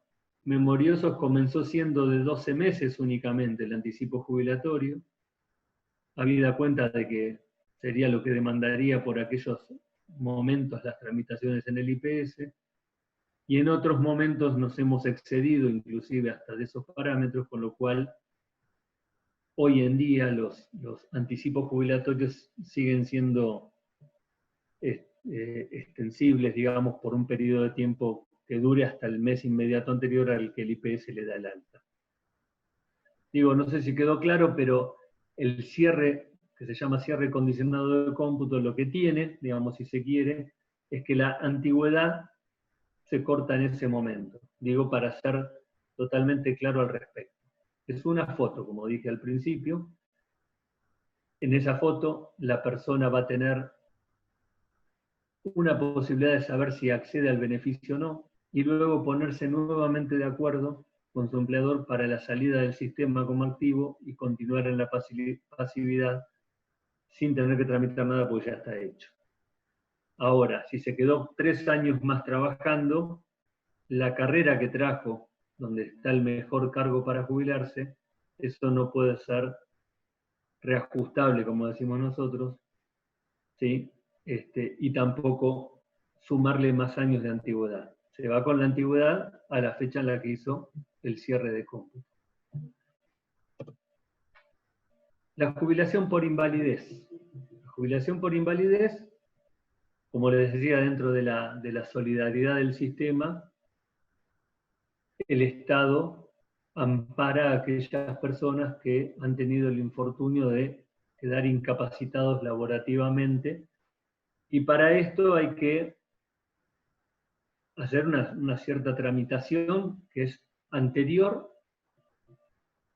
memoriosos, comenzó siendo de 12 meses únicamente el anticipo jubilatorio, habida cuenta de que sería lo que demandaría por aquellos momentos las tramitaciones en el IPS, y en otros momentos nos hemos excedido inclusive hasta de esos parámetros, con lo cual hoy en día los anticipos jubilatorios siguen siendo extensibles, digamos, por un periodo de tiempo que dure hasta el mes inmediato anterior al que el IPS le da el alta. Digo, no sé si quedó claro, pero el cierre, que se llama cierre condicionado de cómputo, lo que tiene, digamos, si se quiere, es que la antigüedad se corta en ese momento. Digo, para ser totalmente claro al respecto. Es una foto, como dije al principio. En esa foto la persona va a tener una posibilidad de saber si accede al beneficio o no, y luego ponerse nuevamente de acuerdo con su empleador para la salida del sistema como activo y continuar en la pasividad sin tener que tramitar nada porque ya está hecho. Ahora, si se quedó 3 años más trabajando, la carrera que trajo, donde está el mejor cargo para jubilarse, eso no puede ser reajustable, como decimos nosotros, ¿sí? Y tampoco sumarle más años de antigüedad. Se va con la antigüedad a la fecha en la que hizo el cierre de cómputo. La jubilación por invalidez. La jubilación por invalidez, como les decía, dentro de la solidaridad del sistema, el Estado ampara a aquellas personas que han tenido el infortunio de quedar incapacitados laborativamente, y para esto hay que hacer una cierta tramitación que es anterior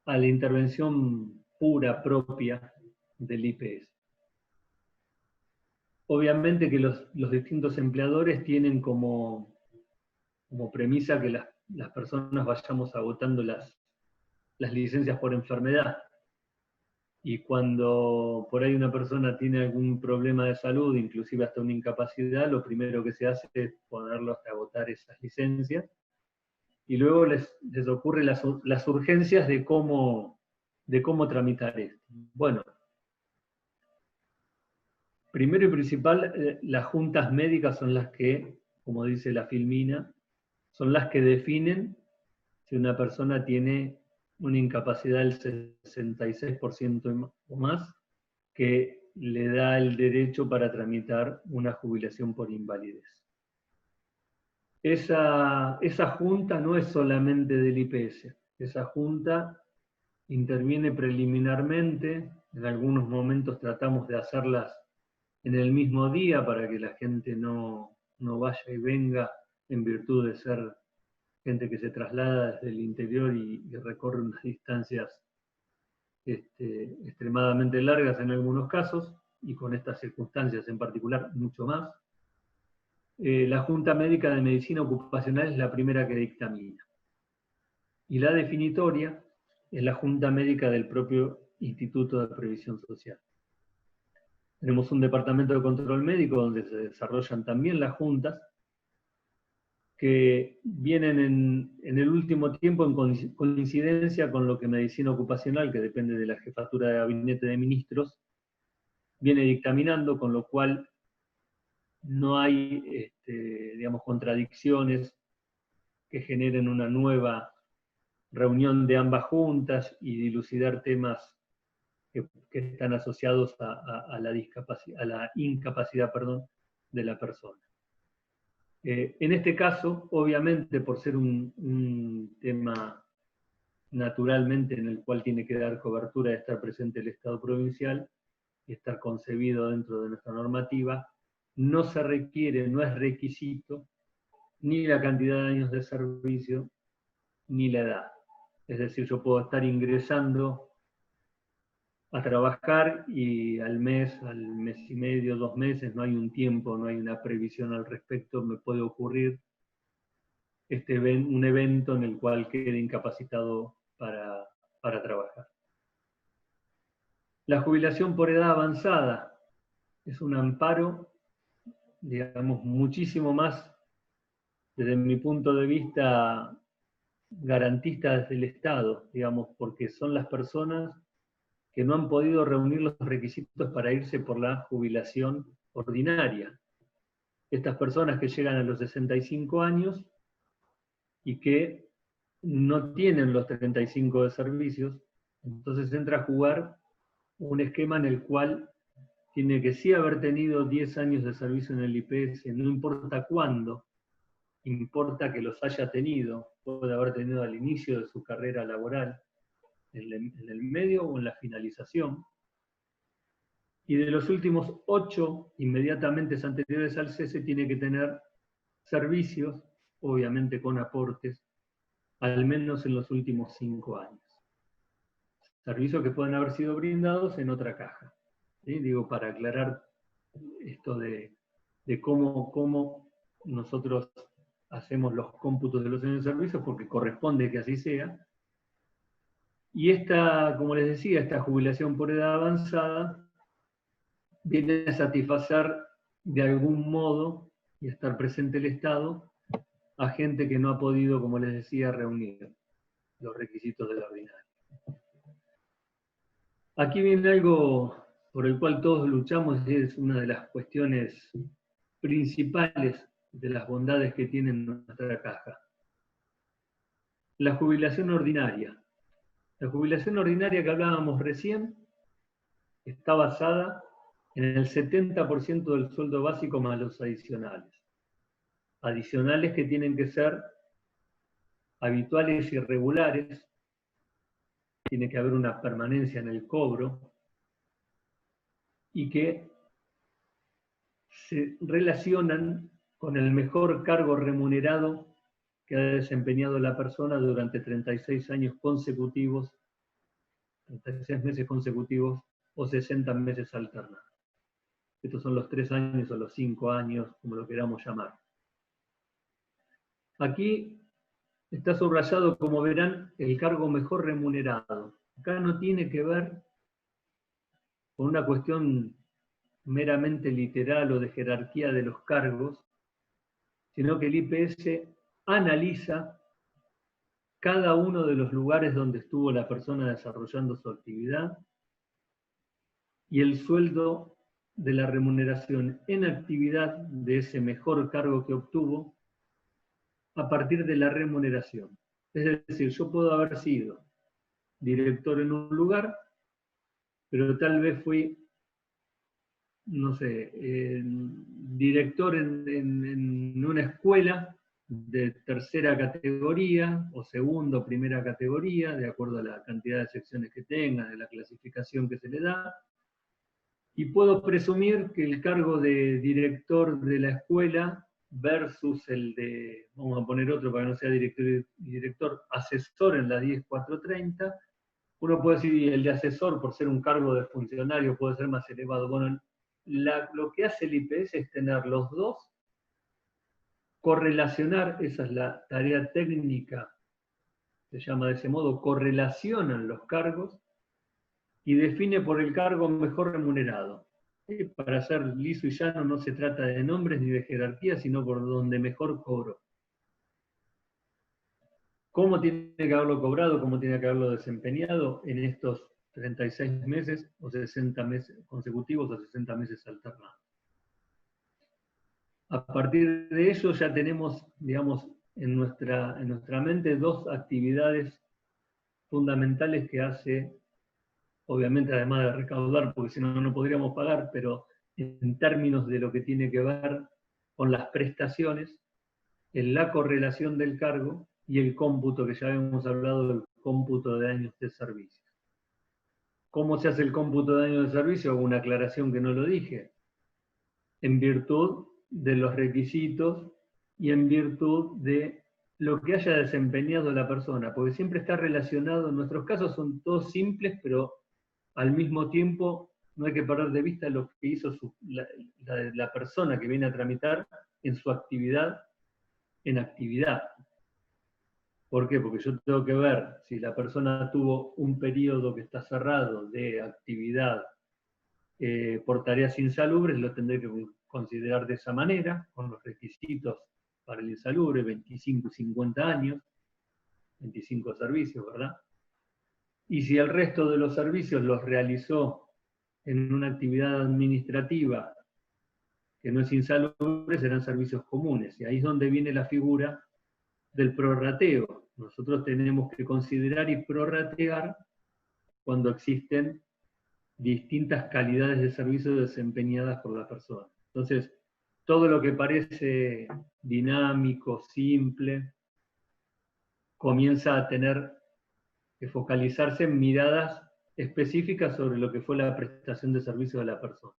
a la intervención pura, propia del IPS. Obviamente que los distintos empleadores tienen como premisa que las personas vayamos agotando las licencias por enfermedad. Y cuando por ahí una persona tiene algún problema de salud, inclusive hasta una incapacidad, lo primero que se hace es ponerlo hasta agotar esas licencias. Y luego les ocurren las urgencias de cómo tramitar esto. Bueno, primero y principal, las juntas médicas son las que, como dice la Filmina, son las que definen si una persona tiene una incapacidad del 66% o más, que le da el derecho para tramitar una jubilación por invalidez. Esa junta no es solamente del IPS, esa junta interviene preliminarmente, en algunos momentos tratamos de hacerlas en el mismo día para que la gente no vaya y venga en virtud de ser gente que se traslada desde el interior y recorre unas distancias extremadamente largas en algunos casos, y con estas circunstancias en particular mucho más. La Junta Médica de Medicina Ocupacional es la primera que dictamina. Y la definitoria es la Junta Médica del propio Instituto de Previsión Social. Tenemos un departamento de control médico donde se desarrollan también las juntas, que vienen en el último tiempo en coincidencia con lo que Medicina Ocupacional, que depende de la Jefatura de Gabinete de Ministros, viene dictaminando, con lo cual no hay digamos, contradicciones que generen una nueva reunión de ambas juntas y dilucidar temas que están asociados a la incapacidad de la persona. En este caso, obviamente, por ser un tema naturalmente en el cual tiene que dar cobertura de estar presente el Estado provincial y estar concebido dentro de nuestra normativa, no se requiere, no es requisito, ni la cantidad de años de servicio, ni la edad. Es decir, yo puedo estar ingresando a trabajar y al mes y medio, 2 meses, no hay un tiempo, no hay una previsión al respecto, me puede ocurrir un evento en el cual quede incapacitado para trabajar. La jubilación por edad avanzada es un amparo, digamos, muchísimo más, desde mi punto de vista, garantista desde el Estado, digamos, porque son las personas que no han podido reunir los requisitos para irse por la jubilación ordinaria. Estas personas que llegan a los 65 años y que no tienen los 35 de servicios, entonces entra a jugar un esquema en el cual tiene que sí haber tenido 10 años de servicio en el IPS, no importa cuándo, importa que los haya tenido, puede haber tenido al inicio de su carrera laboral, en el medio o en la finalización, y de los últimos 8 inmediatamente anteriores al cese tiene que tener servicios, obviamente con aportes, al menos en los últimos 5 años. Servicios que pueden haber sido brindados en otra caja. ¿Sí? Digo, para aclarar esto de cómo nosotros hacemos los cómputos de los años de servicio, porque corresponde que así sea. Y esta, como les decía, esta jubilación por edad avanzada viene a satisfacer de algún modo, y a estar presente el Estado, a gente que no ha podido, como les decía, reunir los requisitos de la ordinaria. Aquí viene algo por el cual todos luchamos, y es una de las cuestiones principales de las bondades que tiene nuestra caja. La jubilación ordinaria. La jubilación ordinaria que hablábamos recién está basada en el 70% del sueldo básico más los adicionales. Adicionales que tienen que ser habituales y regulares, tiene que haber una permanencia en el cobro, y que se relacionan con el mejor cargo remunerado que ha desempeñado la persona durante 36 años consecutivos, 36 meses consecutivos o 60 meses alternados. Estos son los 3 años o los 5 años, como lo queramos llamar. Aquí está subrayado, como verán, el cargo mejor remunerado. Acá no tiene que ver con una cuestión meramente literal o de jerarquía de los cargos, sino que el IPS analiza cada uno de los lugares donde estuvo la persona desarrollando su actividad y el sueldo de la remuneración en actividad de ese mejor cargo que obtuvo a partir de la remuneración. Es decir, yo puedo haber sido director en un lugar, pero tal vez fui no sé, director en una escuela de tercera categoría, o segunda o primera categoría, de acuerdo a la cantidad de secciones que tenga, de la clasificación que se le da, y puedo presumir que el cargo de director de la escuela versus el de, vamos a poner otro para que no sea director, asesor en la 10430, uno puede decir, el de asesor, por ser un cargo de funcionario, puede ser más elevado. Bueno, lo que hace el IPS es tener los dos, correlacionar, esa es la tarea técnica, se llama de ese modo, correlacionan los cargos y define por el cargo mejor remunerado. Para ser liso y llano no se trata de nombres ni de jerarquía, sino por donde mejor cobro. ¿Cómo tiene que haberlo cobrado? ¿Cómo tiene que haberlo desempeñado en estos 36 meses o 60 meses consecutivos o 60 meses alternados? A partir de eso ya tenemos, digamos, en nuestra mente dos actividades fundamentales que hace, obviamente además de recaudar, porque si no, no podríamos pagar, pero en términos de lo que tiene que ver con las prestaciones, en la correlación del cargo y el cómputo, que ya habíamos hablado del cómputo de años de servicio. ¿Cómo se hace el cómputo de años de servicio? Hago una aclaración que no lo dije. En virtud de los requisitos y en virtud de lo que haya desempeñado la persona, porque siempre está relacionado, en nuestros casos son todos simples, pero al mismo tiempo no hay que perder de vista lo que hizo la persona que viene a tramitar en su actividad, en actividad. ¿Por qué? Porque yo tengo que ver si la persona tuvo un periodo que está cerrado de actividad por tareas insalubres, lo tendré que considerar de esa manera, con los requisitos para el insalubre, 25 y 50 años, 25 servicios, ¿verdad? Y si el resto de los servicios los realizó en una actividad administrativa que no es insalubre, serán servicios comunes. Y ahí es donde viene la figura del prorrateo. Nosotros tenemos que considerar y prorratear cuando existen distintas calidades de servicio desempeñadas por la persona. Entonces, todo lo que parece dinámico, simple, comienza a tener que focalizarse en miradas específicas sobre lo que fue la prestación de servicio de la persona.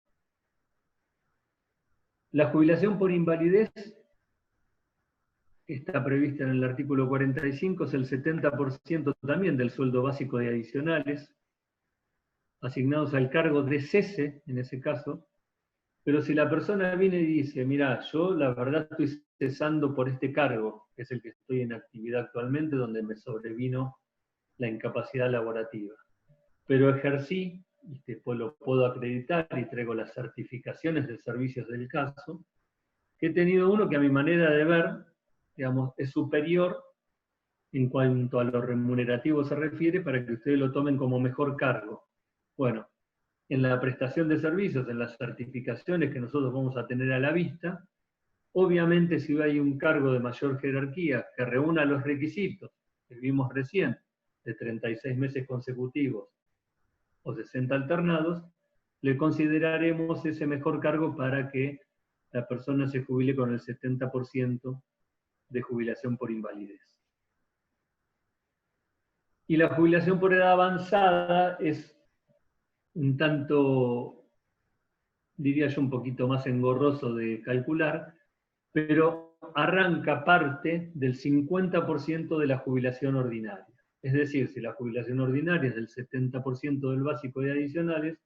La jubilación por invalidez, que está prevista en el artículo 45, es el 70% también del sueldo básico de adicionales, asignados al cargo de cese, en ese caso. Pero si la persona viene y dice, mira, yo la verdad estoy cesando por este cargo, que es el que estoy en actividad actualmente, donde me sobrevino la incapacidad laborativa, pero ejercí, y después lo puedo acreditar y traigo las certificaciones de servicios del caso, que he tenido uno que a mi manera de ver, digamos, es superior en cuanto a lo remunerativo se refiere, para que ustedes lo tomen como mejor cargo. Bueno, en la prestación de servicios, en las certificaciones que nosotros vamos a tener a la vista, obviamente si hay un cargo de mayor jerarquía que reúna los requisitos que vimos recién, de 36 meses consecutivos o 60 alternados, le consideraremos ese mejor cargo para que la persona se jubile con el 70% de jubilación por invalidez. Y la jubilación por edad avanzada es un tanto, diría yo, un poquito más engorroso de calcular, pero arranca parte del 50% de la jubilación ordinaria. Es decir, si la jubilación ordinaria es del 70% del básico de adicionales,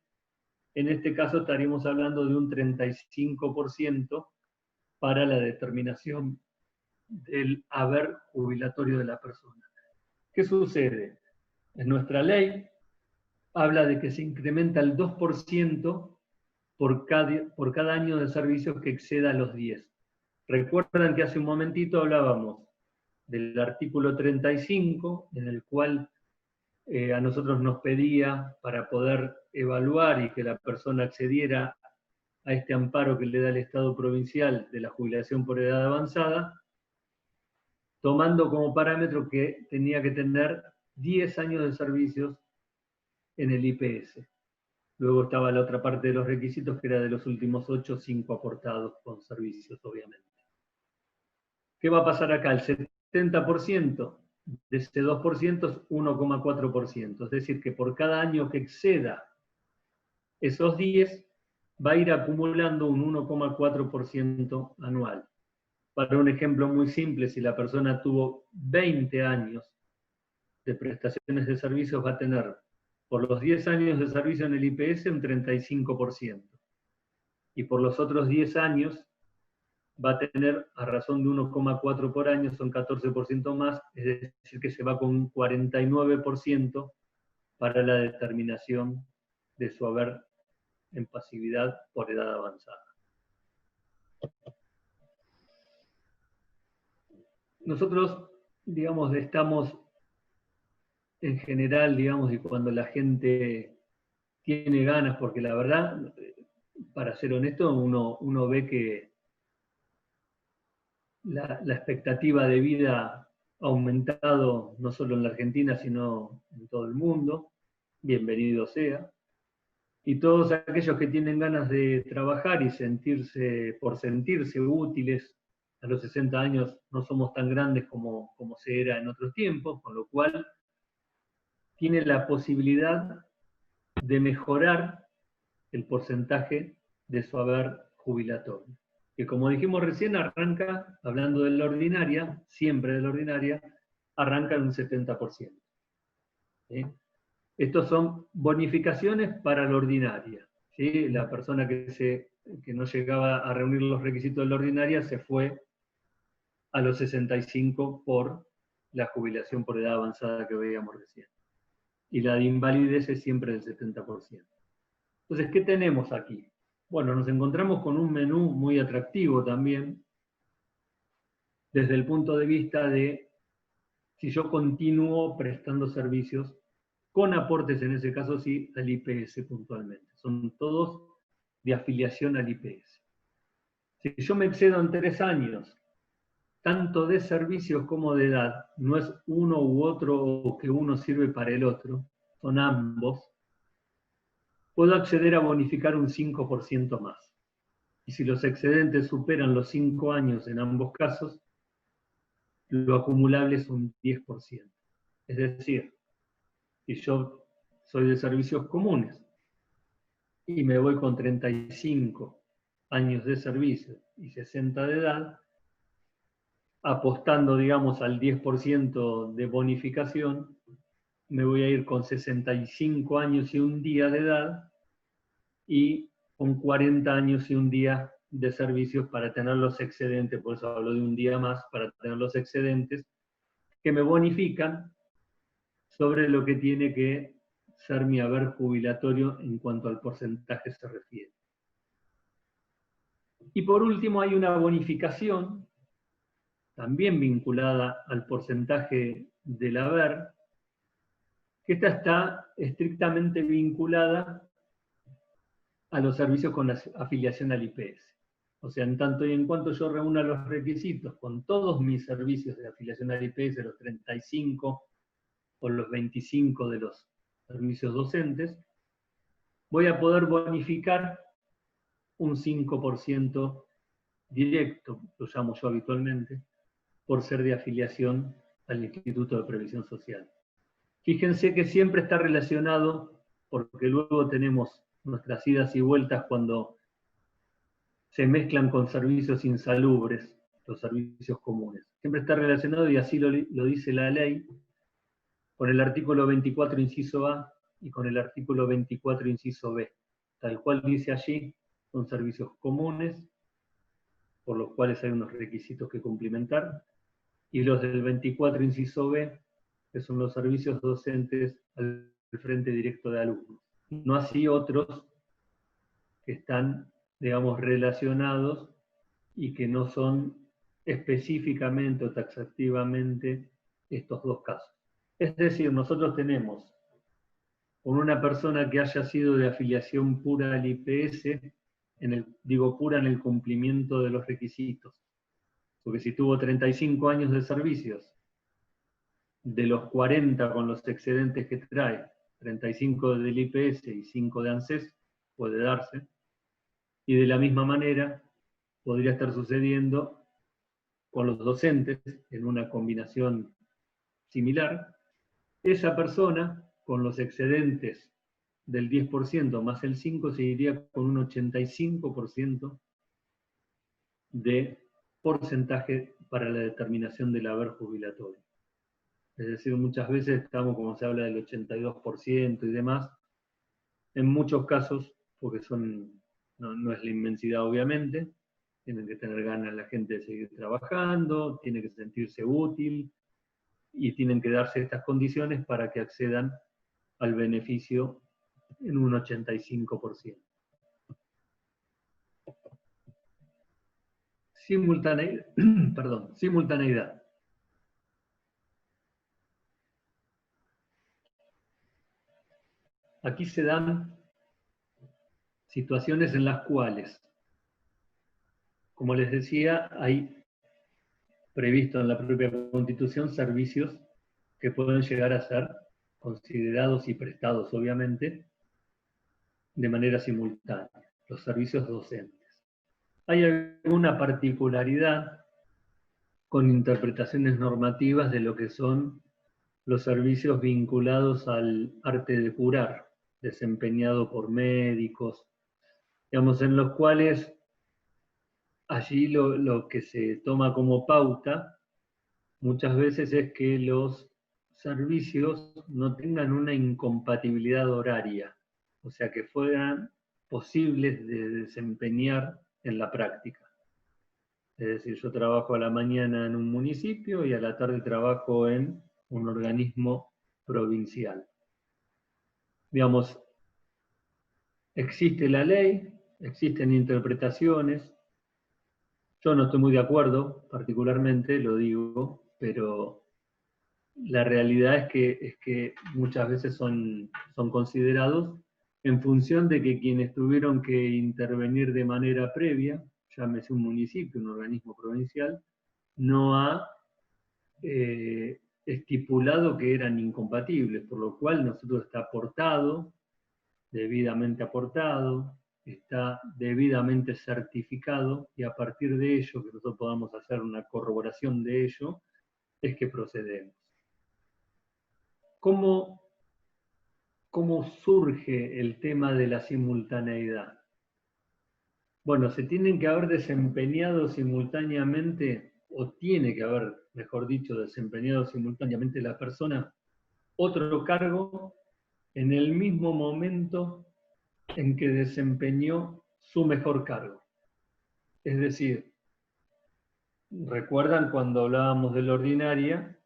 en este caso estaríamos hablando de un 35% para la determinación del haber jubilatorio de la persona. ¿Qué sucede? En nuestra ley habla de que se incrementa el 2% por cada año de servicios que exceda los 10. Recuerdan que hace un momentito hablábamos del artículo 35, en el cual a nosotros nos pedía, para poder evaluar y que la persona accediera a este amparo que le da el Estado provincial de la jubilación por edad avanzada, tomando como parámetro que tenía que tener 10 años de servicios en el IPS. Luego estaba la otra parte de los requisitos, que era de los últimos 8, 5 aportados con servicios, obviamente. ¿Qué va a pasar acá? El 70% de ese 2% es 1,4%. Es decir, que por cada año que exceda esos 10, va a ir acumulando un 1,4% anual. Para un ejemplo muy simple, si la persona tuvo 20 años de prestaciones de servicios, va a tener por los 10 años de servicio en el IPS un 35%. Y por los otros 10 años va a tener, a razón de 1,4 por año, son 14% más, es decir, que se va con un 49% para la determinación de su haber en pasividad por edad avanzada. Nosotros, digamos, estamos en general, digamos, y cuando la gente tiene ganas, porque la verdad, para ser honesto, uno ve que la expectativa de vida ha aumentado no solo en la Argentina, sino en todo el mundo. Bienvenido sea. Y todos aquellos que tienen ganas de trabajar y sentirse útiles, a los 60 años no somos tan grandes como se era en otros tiempos, con lo cual tiene la posibilidad de mejorar el porcentaje de su haber jubilatorio. Que como dijimos recién, arranca, hablando de la ordinaria, siempre de la ordinaria, arranca en un 70%. ¿Sí? Estos son bonificaciones para la ordinaria. ¿Sí? La persona que no llegaba a reunir los requisitos de la ordinaria se fue a los 65 por la jubilación por edad avanzada que veíamos recién. Y la de invalidez es siempre del 70%. Entonces, ¿qué tenemos aquí? Bueno, nos encontramos con un menú muy atractivo también, desde el punto de vista de si yo continúo prestando servicios con aportes, en ese caso sí, al IPS puntualmente. Son todos de afiliación al IPS. Si yo me excedo en 3 años, tanto de servicios como de edad, no es uno u otro o que uno sirve para el otro, son ambos, puedo acceder a bonificar un 5% más. Y si los excedentes superan los 5 años en ambos casos, lo acumulable es un 10%. Es decir, si yo soy de servicios comunes y me voy con 35 años de servicio y 60 de edad, apostando, digamos, al 10% de bonificación, me voy a ir con 65 años y un día de edad y con 40 años y un día de servicios para tener los excedentes, por eso hablo de un día más, para tener los excedentes que me bonifican sobre lo que tiene que ser mi haber jubilatorio en cuanto al porcentaje se refiere. Y por último hay una bonificación, también vinculada al porcentaje del haber, que esta está estrictamente vinculada a los servicios con la afiliación al IPS. O sea, en tanto y en cuanto yo reúna los requisitos con todos mis servicios de afiliación al IPS, los 35 o los 25 de los servicios docentes, voy a poder bonificar un 5% directo, lo llamo yo habitualmente, por ser de afiliación al Instituto de Previsión Social. Fíjense que siempre está relacionado, porque luego tenemos nuestras idas y vueltas cuando se mezclan con servicios insalubres, los servicios comunes. Siempre está relacionado, y así lo dice la ley, con el artículo 24, inciso A, y con el artículo 24, inciso B. Tal cual dice allí, son servicios comunes, por los cuales hay unos requisitos que cumplimentar, y los del 24, inciso B, que son los servicios docentes al frente directo de alumnos. No así otros que están, digamos, relacionados y que no son específicamente o taxativamente estos dos casos. Es decir, nosotros tenemos con una persona que haya sido de afiliación pura al IPS, digo pura en el cumplimiento de los requisitos, porque si tuvo 35 años de servicios, de los 40 con los excedentes que trae, 35 del IPS y 5 de ANSES, puede darse. Y de la misma manera podría estar sucediendo con los docentes en una combinación similar. Esa persona, con los excedentes del 10% más el 5%, se iría con un 85% de porcentaje para la determinación del haber jubilatorio. Es decir, muchas veces estamos, como se habla, del 82% y demás. En muchos casos, porque no es la inmensidad obviamente, tienen que tener ganas la gente de seguir trabajando, tiene que sentirse útil, y tienen que darse estas condiciones para que accedan al beneficio en un 85%. Simultaneidad. Aquí se dan situaciones en las cuales, como les decía, hay previsto en la propia Constitución servicios que pueden llegar a ser considerados y prestados, obviamente, de manera simultánea, los servicios docentes. Hay alguna particularidad con interpretaciones normativas de lo que son los servicios vinculados al arte de curar, desempeñado por médicos, digamos, en los cuales allí lo que se toma como pauta muchas veces es que los servicios no tengan una incompatibilidad horaria, o sea, que fueran posibles de desempeñar en la práctica. Es decir, yo trabajo a la mañana en un municipio y a la tarde trabajo en un organismo provincial. Digamos, existe la ley, existen interpretaciones. Yo no estoy muy de acuerdo, particularmente, lo digo, pero la realidad es que muchas veces son considerados en función de que quienes tuvieron que intervenir de manera previa, llámese un municipio, un organismo provincial, no ha estipulado que eran incompatibles, por lo cual nosotros está aportado, debidamente aportado, está debidamente certificado, y a partir de ello, que nosotros podamos hacer una corroboración de ello, es que procedemos. ¿Cómo surge el tema de la simultaneidad? Bueno, se tienen que haber desempeñado simultáneamente, o tiene que haber, mejor dicho, desempeñado simultáneamente la persona otro cargo en el mismo momento en que desempeñó su mejor cargo. Es decir, ¿recuerdan cuando hablábamos de la ordinaria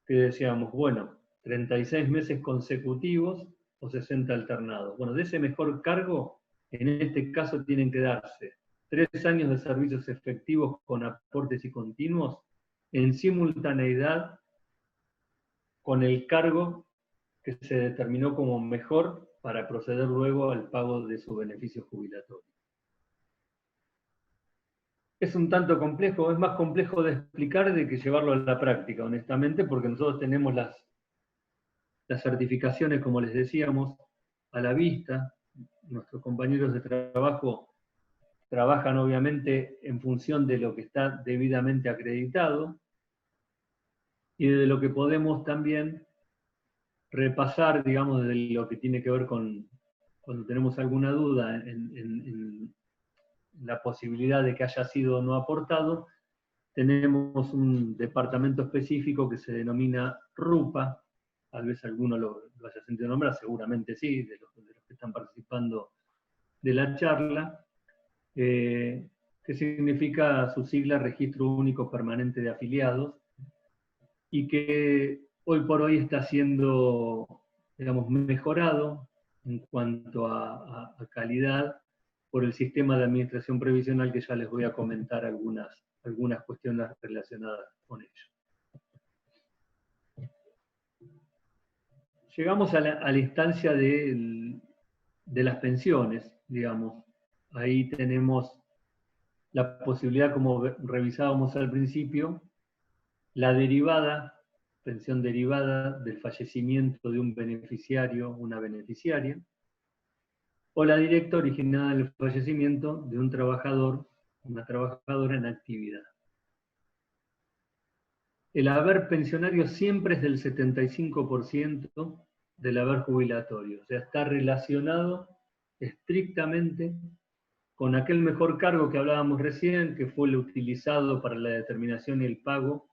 que decíamos, bueno, 36 meses consecutivos o 60 alternados? Bueno, de ese mejor cargo, en este caso tienen que darse 3 años de servicios efectivos con aportes y continuos en simultaneidad con el cargo que se determinó como mejor para proceder luego al pago de su beneficio jubilatorio. Es un tanto complejo, es más complejo de explicar de que llevarlo a la práctica, honestamente, porque nosotros tenemos las certificaciones, como les decíamos, a la vista. Nuestros compañeros de trabajo trabajan obviamente en función de lo que está debidamente acreditado y de lo que podemos también repasar, digamos, de lo que tiene que ver con cuando tenemos alguna duda en la posibilidad de que haya sido o no aportado. Tenemos un departamento específico que se denomina RUPA, tal vez alguno lo haya sentido nombrar, seguramente sí, de los que están participando de la charla, que significa su sigla Registro Único Permanente de Afiliados, y que hoy por hoy está siendo, digamos, mejorado en cuanto a calidad por el sistema de administración previsional, que ya les voy a comentar algunas cuestiones relacionadas con ello. Llegamos a la instancia de las pensiones, digamos. Ahí tenemos la posibilidad, como revisábamos al principio, la derivada pensión derivada del fallecimiento de un beneficiario o una beneficiaria, o la directa originada del fallecimiento de un trabajador o una trabajadora en actividad. El haber pensionario siempre es del 75% del haber jubilatorio, o sea, está relacionado estrictamente con aquel mejor cargo que hablábamos recién, que fue el utilizado para la determinación y el pago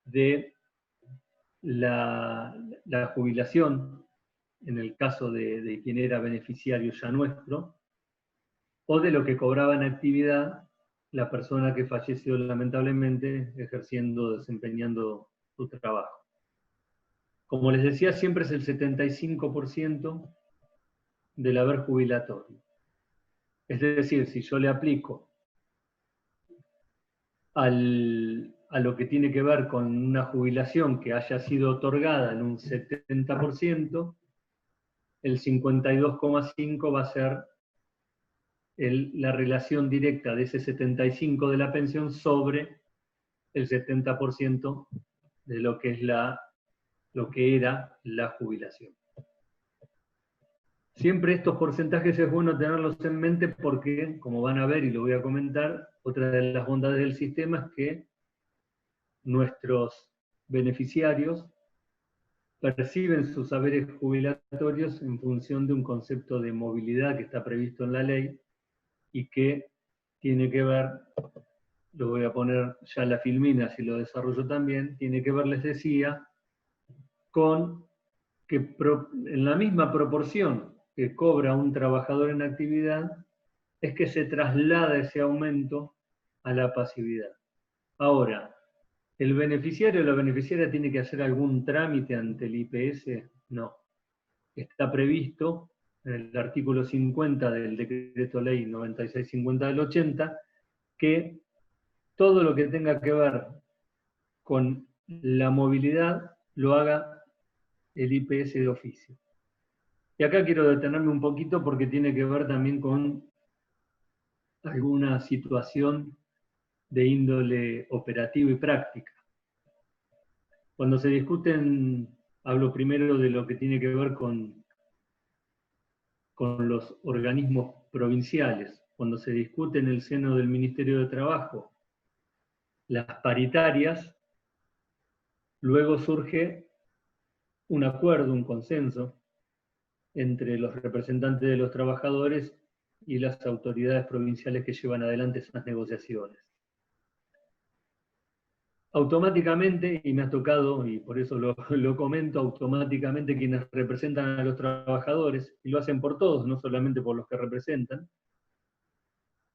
de la jubilación, en el caso de quien era beneficiario ya nuestro, o de lo que cobraba en actividad la persona que falleció lamentablemente ejerciendo, desempeñando su trabajo. Como les decía, siempre es el 75% del haber jubilatorio. Es decir, si yo le aplico a lo que tiene que ver con una jubilación que haya sido otorgada en un 70%, el 52,5% va a ser la relación directa de ese 75% de la pensión sobre el 70% de lo que era la jubilación. Siempre estos porcentajes es bueno tenerlos en mente porque, como van a ver y lo voy a comentar, otra de las bondades del sistema es que nuestros beneficiarios perciben sus saberes jubilatorios en función de un concepto de movilidad que está previsto en la ley y que tiene que ver, lo voy a poner ya la filmina si lo desarrollo también, tiene que ver, les decía, con que en la misma proporción que cobra un trabajador en actividad, es que se traslada ese aumento a la pasividad. Ahora, ¿el beneficiario o la beneficiaria tiene que hacer algún trámite ante el IPS? No. Está previsto en el artículo 50 del Decreto Ley 9650 del 80, que todo lo que tenga que ver con la movilidad lo haga el IPS de oficio. Y acá quiero detenerme un poquito porque tiene que ver también con alguna situación de índole operativa y práctica. Cuando se discuten, hablo primero de lo que tiene que ver con los organismos provinciales. Cuando se discute en el seno del Ministerio de Trabajo las paritarias, luego surge un acuerdo, un consenso entre los representantes de los trabajadores y las autoridades provinciales que llevan adelante esas negociaciones. Automáticamente, y me ha tocado, y por eso lo comento, automáticamente quienes representan a los trabajadores, y lo hacen por todos, no solamente por los que representan,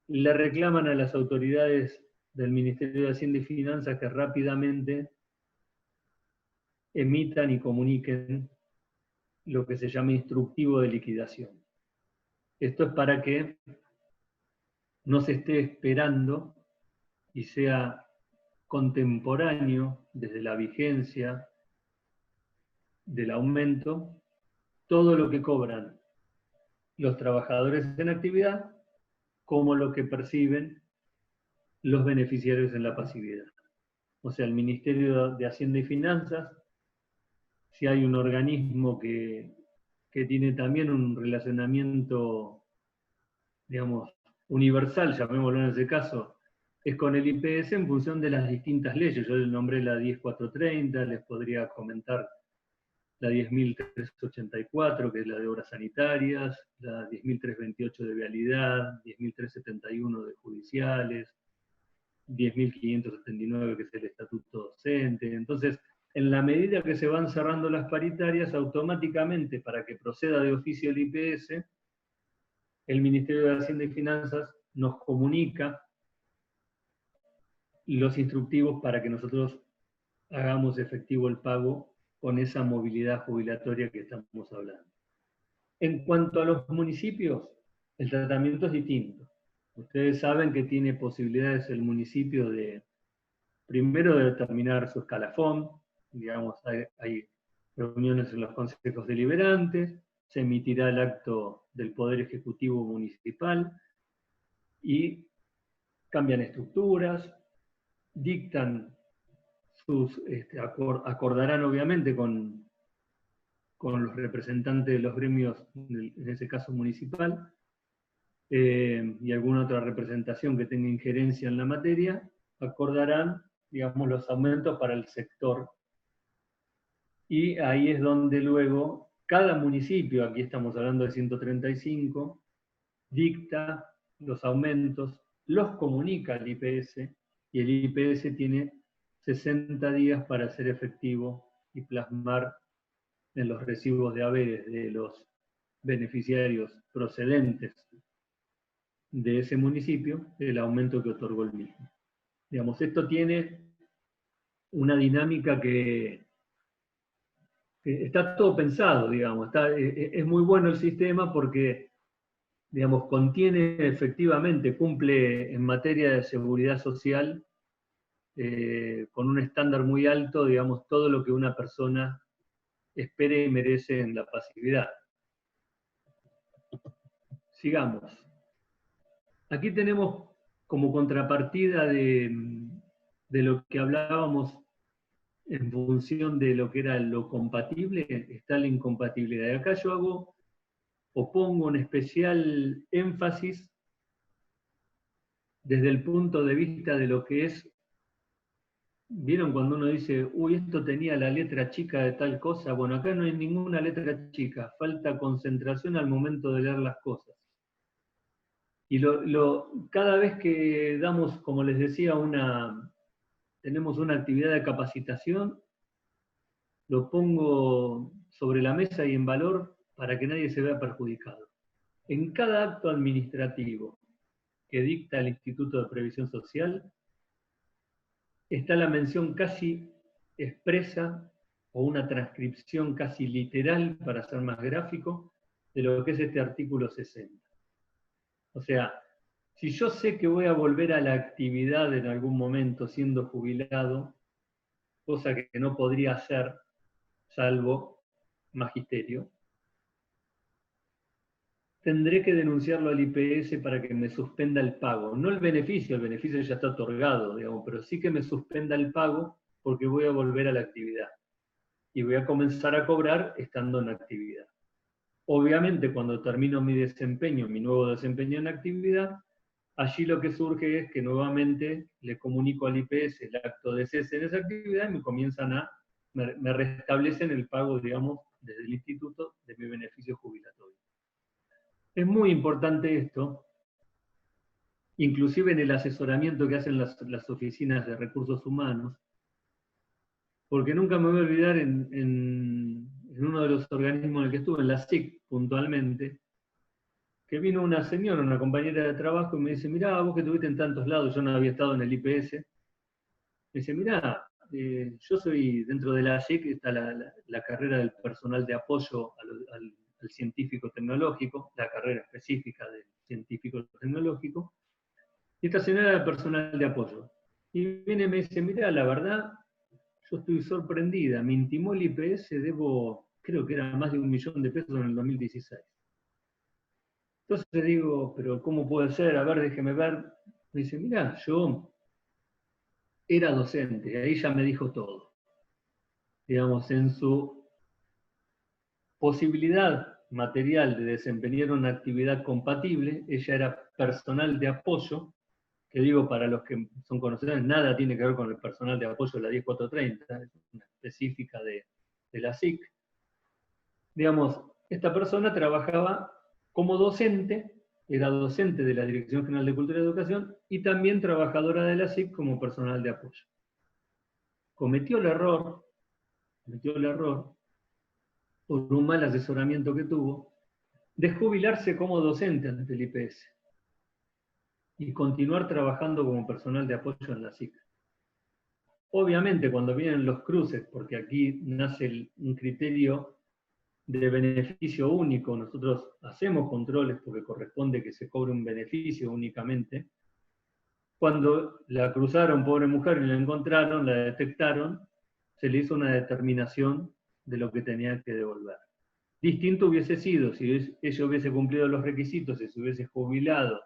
le reclaman a las autoridades del Ministerio de Hacienda y Finanzas que rápidamente emitan y comuniquen lo que se llama instructivo de liquidación. Esto es para que no se esté esperando y sea contemporáneo desde la vigencia del aumento todo lo que cobran los trabajadores en actividad como lo que perciben los beneficiarios en la pasividad. O sea, el Ministerio de Hacienda y Finanzas, si hay un organismo que tiene también un relacionamiento, digamos, universal, llamémoslo en ese caso, es con el IPS en función de las distintas leyes. Yo les nombré la 10430, les podría comentar la 10.384, que es la de obras sanitarias, la 10.328 de vialidad, 10.371 de judiciales, 10.579 que es el estatuto docente. Entonces, en la medida que se van cerrando las paritarias, automáticamente, para que proceda de oficio el IPS, el Ministerio de Hacienda y Finanzas nos comunica los instructivos para que nosotros hagamos efectivo el pago con esa movilidad jubilatoria que estamos hablando. En cuanto a los municipios, el tratamiento es distinto. Ustedes saben que tiene posibilidades el municipio de, primero, de determinar su escalafón, digamos, hay reuniones en los consejos deliberantes, se emitirá el acto del Poder Ejecutivo Municipal y cambian estructuras, dictan acordarán obviamente con los representantes de los gremios, en ese caso municipal, y alguna otra representación que tenga injerencia en la materia, acordarán, digamos, los aumentos para el sector. Y ahí es donde luego cada municipio, aquí estamos hablando de 135, dicta los aumentos, los comunica al IPS, y el IPS tiene 60 días para hacer efectivo y plasmar en los recibos de haberes de los beneficiarios procedentes de ese municipio el aumento que otorgó el mismo. Digamos, esto tiene una dinámica que está todo pensado, digamos, es muy bueno el sistema porque, digamos, contiene efectivamente, cumple en materia de seguridad social con un estándar muy alto, digamos, todo lo que una persona espere y merece en la pasividad. Sigamos. Aquí tenemos como contrapartida de lo que hablábamos en función de lo que era lo compatible, está la incompatibilidad. Y acá yo pongo un especial énfasis desde el punto de vista de lo que es, ¿vieron cuando uno dice, uy, esto tenía la letra chica de tal cosa? Bueno, acá no hay ninguna letra chica, falta concentración al momento de leer las cosas. Y cada vez que damos, como les decía, tenemos una actividad de capacitación, lo pongo sobre la mesa y en valor para que nadie se vea perjudicado. En cada acto administrativo que dicta el Instituto de Previsión Social, está la mención casi expresa o una transcripción casi literal, para ser más gráfico, de lo que es este artículo 60. O sea, si yo sé que voy a volver a la actividad en algún momento siendo jubilado, cosa que no podría hacer salvo magisterio, tendré que denunciarlo al IPS para que me suspenda el pago. No el beneficio ya está otorgado, digamos, pero sí que me suspenda el pago porque voy a volver a la actividad. Y voy a comenzar a cobrar estando en actividad. Obviamente, cuando termino mi nuevo desempeño en actividad, allí lo que surge es que nuevamente le comunico al IPS el acto de cese en esa actividad y me restablecen el pago, digamos, desde el instituto de mi beneficio jubilatorio. Es muy importante esto, inclusive en el asesoramiento que hacen las oficinas de recursos humanos, porque nunca me voy a olvidar en uno de los organismos en el que estuve, en la SIC puntualmente, que vino una señora, una compañera de trabajo, y me dice, mirá, vos que estuviste en tantos lados, yo no había estado en el IPS, me dice, mirá, yo soy, dentro de la SIC está la carrera del personal de apoyo al científico tecnológico, la carrera específica del científico tecnológico, y esta señora era personal de apoyo. Y viene y me dice, mirá, la verdad, yo estoy sorprendida, me intimó el IPS, debo, creo que era más de 1 millón de pesos en el 2016. Entonces le digo, pero ¿cómo puede ser? A ver, déjeme ver. Me dice, mirá, yo era docente, ahí ya me dijo todo. Digamos, en su posibilidad material de desempeñar una actividad compatible, ella era personal de apoyo, que digo, para los que son conocedores, nada tiene que ver con el personal de apoyo de la 10430, es una específica de la SIC. Digamos, esta persona trabajaba como docente, era docente de la Dirección General de Cultura y Educación, y también trabajadora de la SIC como personal de apoyo. Cometió el error, por un mal asesoramiento que tuvo, de jubilarse como docente ante el IPS y continuar trabajando como personal de apoyo en la SIC. Obviamente, cuando vienen los cruces, porque aquí nace un criterio de beneficio único, nosotros hacemos controles porque corresponde que se cobre un beneficio únicamente. Cuando la cruzaron, pobre mujer, y la encontraron, la detectaron, se le hizo una determinación de lo que tenía que devolver. Distinto hubiese sido si ella hubiese cumplido los requisitos y se hubiese jubilado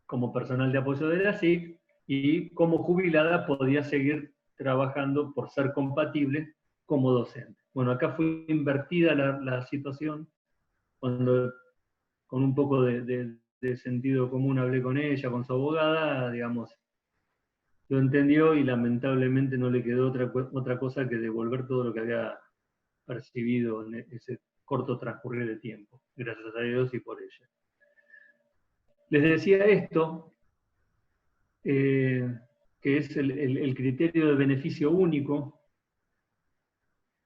como personal de apoyo de la SIC, y como jubilada podía seguir trabajando por ser compatibles como docentes. Bueno, acá fue invertida la situación, cuando con un poco de sentido común hablé con ella, con su abogada, digamos, lo entendió y lamentablemente no le quedó otra cosa que devolver todo lo que había percibido en ese corto transcurrir de tiempo. Gracias a Dios y por ella. Les decía esto, que es el criterio de beneficio único,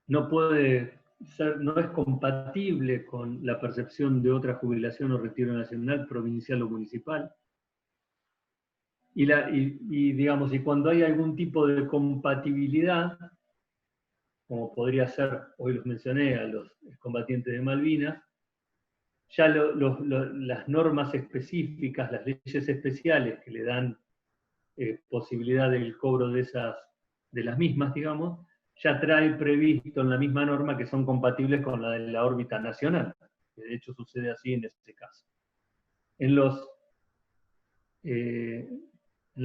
no puede ser, no es compatible con la percepción de otra jubilación o retiro nacional, provincial o municipal. Digamos, y cuando hay algún tipo de compatibilidad, como podría ser, hoy los mencioné, a los combatientes de Malvinas, ya las normas específicas, las leyes especiales que le dan posibilidad del cobro de las mismas, digamos, ya trae previsto en la misma norma que son compatibles con la de la órbita nacional, que de hecho sucede así en este caso. En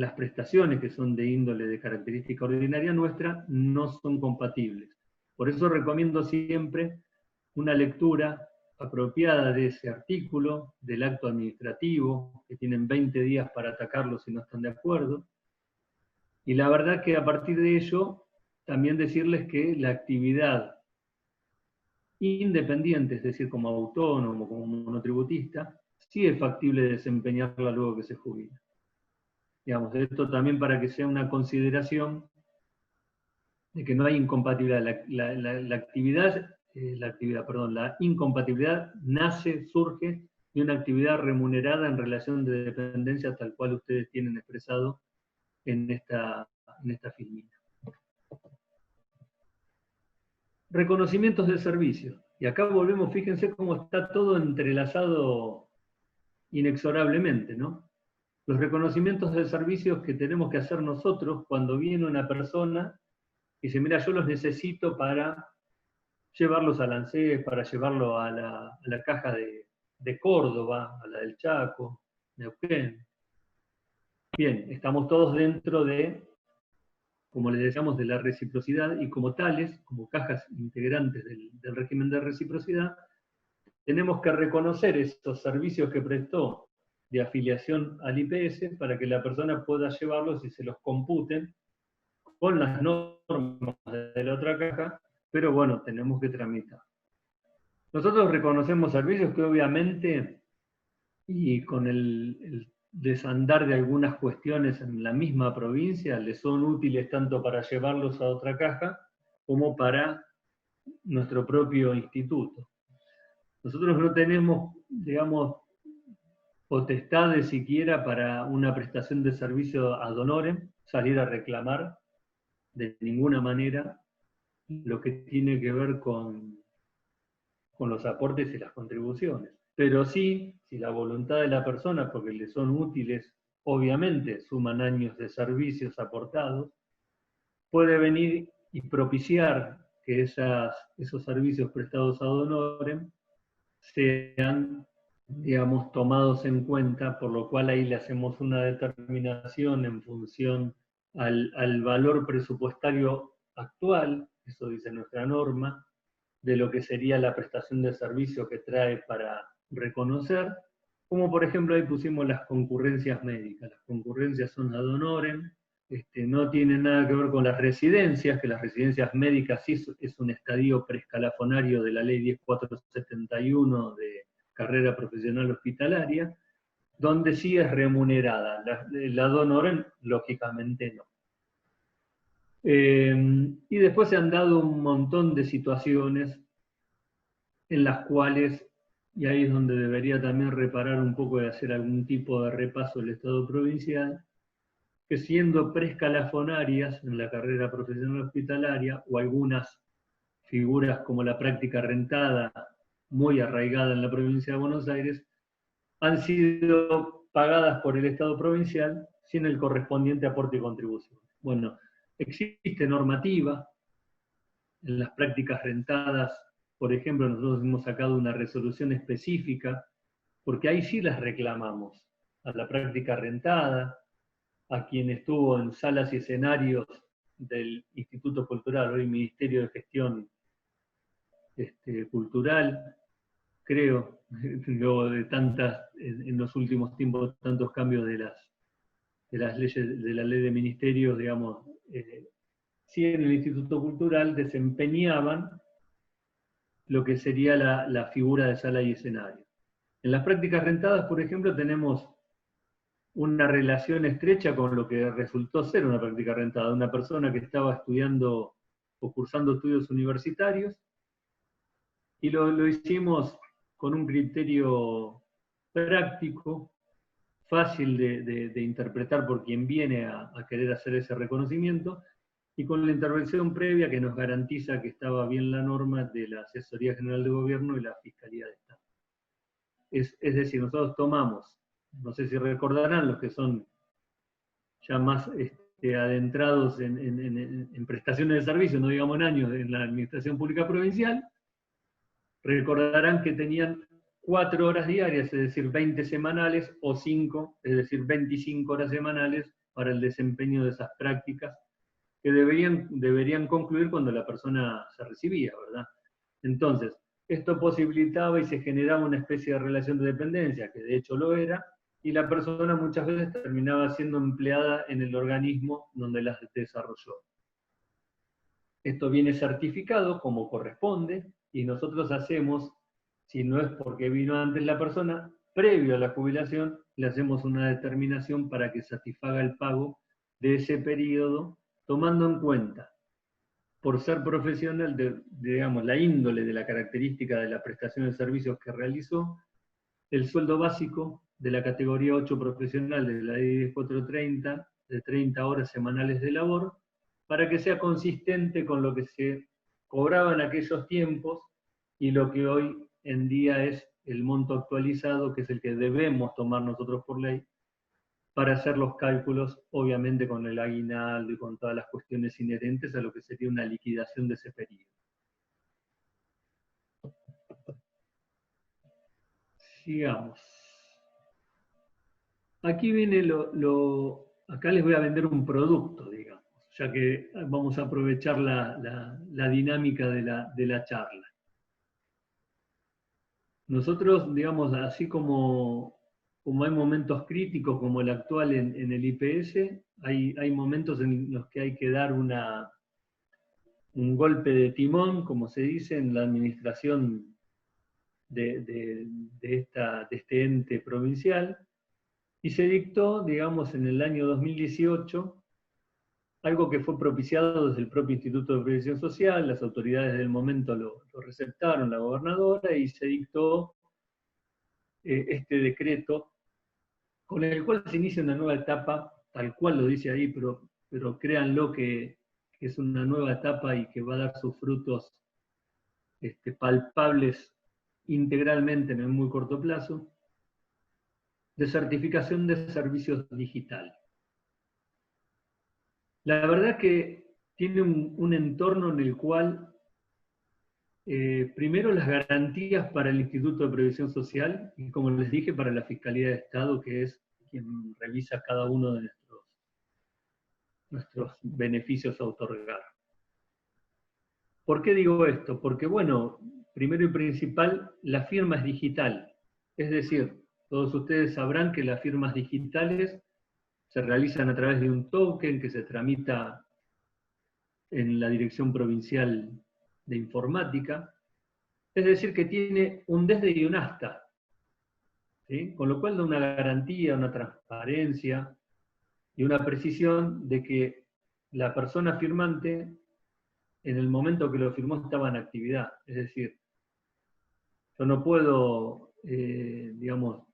las prestaciones que son de índole de característica ordinaria nuestra, no son compatibles. Por eso recomiendo siempre una lectura apropiada de ese artículo, del acto administrativo, que tienen 20 días para atacarlo si no están de acuerdo. Y la verdad que a partir de ello, también decirles que la actividad independiente, es decir, como autónomo, como monotributista, sí es factible desempeñarla luego que se jubila. Digamos, esto también para que sea una consideración de que no hay incompatibilidad. La incompatibilidad surge de una actividad remunerada en relación de dependencia tal cual ustedes tienen expresado en esta filmina. Reconocimientos de servicio. Y acá volvemos, fíjense cómo está todo entrelazado inexorablemente, ¿no? Los reconocimientos de servicios que tenemos que hacer nosotros cuando viene una persona y dice, mira, yo los necesito para llevarlos al ANSES, para llevarlo a la caja de Córdoba, a la del Chaco, Neuquén. Bien, estamos todos dentro de, como les decíamos, de la reciprocidad, y como tales, como cajas integrantes del régimen de reciprocidad, tenemos que reconocer esos servicios que prestó de afiliación al IPS para que la persona pueda llevarlos y se los computen con las normas de la otra caja, pero bueno, tenemos que tramitar. Nosotros reconocemos servicios que obviamente, y con el desandar de algunas cuestiones en la misma provincia, les son útiles tanto para llevarlos a otra caja como para nuestro propio instituto. Nosotros no tenemos, digamos, potestades siquiera para una prestación de servicio ad honorem, salir a reclamar de ninguna manera lo que tiene que ver con los aportes y las contribuciones. Pero sí, si la voluntad de la persona, porque le son útiles, obviamente suman años de servicios aportados, puede venir y propiciar que esos servicios prestados ad honorem sean, digamos, tomados en cuenta, por lo cual ahí le hacemos una determinación en función al valor presupuestario actual, eso dice nuestra norma, de lo que sería la prestación de servicio que trae para reconocer, como por ejemplo ahí pusimos las concurrencias médicas. Las concurrencias son ad honorem, no tienen nada que ver con las residencias, que las residencias médicas sí es un estadio preescalafonario de la ley 10471 de carrera profesional hospitalaria, donde sí es remunerada. La ad honorem, lógicamente no. Y después se han dado un montón de situaciones en las cuales, y ahí es donde debería también reparar un poco y hacer algún tipo de repaso del Estado provincial, que siendo preescalafonarias en la carrera profesional hospitalaria, o algunas figuras como la práctica rentada, muy arraigada en la provincia de Buenos Aires, han sido pagadas por el Estado provincial sin el correspondiente aporte y contribución. Bueno, existe normativa en las prácticas rentadas. Por ejemplo, nosotros hemos sacado una resolución específica, porque ahí sí las reclamamos, a la práctica rentada, a quien estuvo en salas y escenarios del Instituto Cultural, hoy Ministerio de Gestión Cultural, creo, luego de en los últimos tiempos, tantos cambios de las leyes, de la ley de ministerios, digamos, sí en el Instituto Cultural desempeñaban lo que sería la figura de sala y escenario. En las prácticas rentadas, por ejemplo, tenemos una relación estrecha con lo que resultó ser una práctica rentada, una persona que estaba estudiando o cursando estudios universitarios, y lo hicimos con un criterio práctico, fácil de interpretar por quien viene a querer hacer ese reconocimiento, y con la intervención previa que nos garantiza que estaba bien la norma de la Asesoría General de Gobierno y la Fiscalía de Estado. Es decir, nosotros tomamos, no sé si recordarán los que son ya más adentrados en prestaciones de servicio, no digamos en años, en la Administración Pública Provincial, recordarán que tenían 4 horas diarias, es decir, 20 semanales, o 5, es decir, 25 horas semanales para el desempeño de esas prácticas que deberían concluir cuando la persona se recibía, ¿verdad? Entonces, esto posibilitaba y se generaba una especie de relación de dependencia, que de hecho lo era, y la persona muchas veces terminaba siendo empleada en el organismo donde las desarrolló. Esto viene certificado como corresponde, y nosotros hacemos, si no es porque vino antes la persona, previo a la jubilación, le hacemos una determinación para que satisfaga el pago de ese periodo, tomando en cuenta, por ser profesional, digamos, la índole de la característica de la prestación de servicios que realizó, el sueldo básico de la categoría 8 profesional de la ley 10430, de 30 horas semanales de labor, para que sea consistente con lo que se cobraba en aquellos tiempos y lo que hoy en día es el monto actualizado, que es el que debemos tomar nosotros por ley, para hacer los cálculos, obviamente con el aguinaldo y con todas las cuestiones inherentes a lo que sería una liquidación de ese periodo. Sigamos. Aquí viene acá les voy a vender un producto, digamos, ya que vamos a aprovechar la dinámica de la charla. Nosotros, digamos, así como hay momentos críticos como el actual en el IPS, hay momentos en los que hay que dar un golpe de timón, como se dice, en la administración de este ente provincial, y se dictó, digamos, en el año 2018, algo que fue propiciado desde el propio Instituto de Previsión Social, las autoridades del momento lo receptaron, la gobernadora, y se dictó este decreto, con el cual se inicia una nueva etapa, tal cual lo dice ahí, pero créanlo que es una nueva etapa y que va a dar sus frutos palpables integralmente en el muy corto plazo, de certificación de servicios digitales. La verdad que tiene un entorno en el cual, primero, las garantías para el Instituto de Previsión Social, y como les dije, para la Fiscalía de Estado, que es quien revisa cada uno de nuestros beneficios a otorgar. ¿Por qué digo esto? Porque, bueno, primero y principal, la firma es digital. Es decir, todos ustedes sabrán que las firmas digitales se realizan a través de un token que se tramita en la Dirección Provincial de Informática. Es decir, que tiene un desde y un hasta, ¿sí? Con lo cual da una garantía, una transparencia y una precisión de que la persona firmante, en el momento que lo firmó, estaba en actividad. Es decir, yo no puedo, digamos,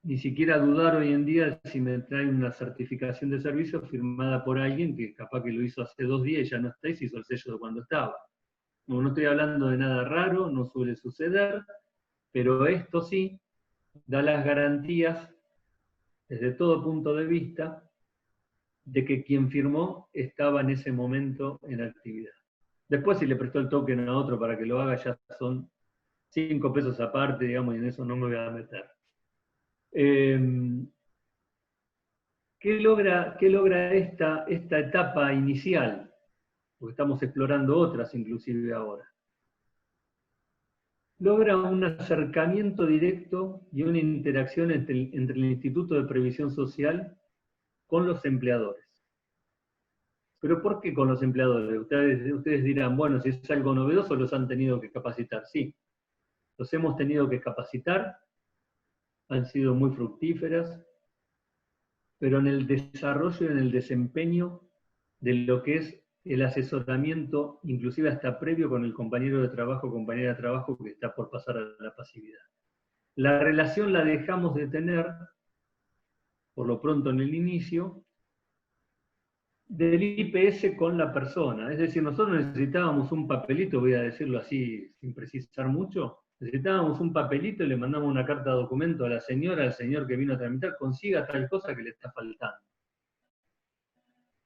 ni siquiera dudar hoy en día si me traen una certificación de servicio firmada por alguien que capaz que lo hizo hace 2 días y ya no está, y se hizo el sello de cuando estaba. No estoy hablando de nada raro, no suele suceder, pero esto sí da las garantías, desde todo punto de vista, de que quien firmó estaba en ese momento en actividad. Después, si le prestó el token a otro para que lo haga, ya son 5 pesos aparte, digamos, y en eso no me voy a meter. ¿Qué logra esta etapa inicial? porque estamos explorando otras inclusive ahora, logra un acercamiento directo y una interacción entre el Instituto de Previsión Social con los empleadores. ¿Pero por qué con los empleadores? Ustedes dirán, bueno, si es algo novedoso los han tenido que capacitar. Sí, los hemos tenido que capacitar, han sido muy fructíferas, pero en el desarrollo y en el desempeño de lo que es el asesoramiento, inclusive hasta previo con el compañero de trabajo, compañera de trabajo que está por pasar a la pasividad. La relación la dejamos de tener, por lo pronto en el inicio, del IPS con la persona. Es decir, nosotros necesitábamos un papelito, voy a decirlo así sin precisar mucho, necesitábamos un papelito y le mandamos una carta de documento a la señora, al señor que vino a tramitar, consiga tal cosa que le está faltando.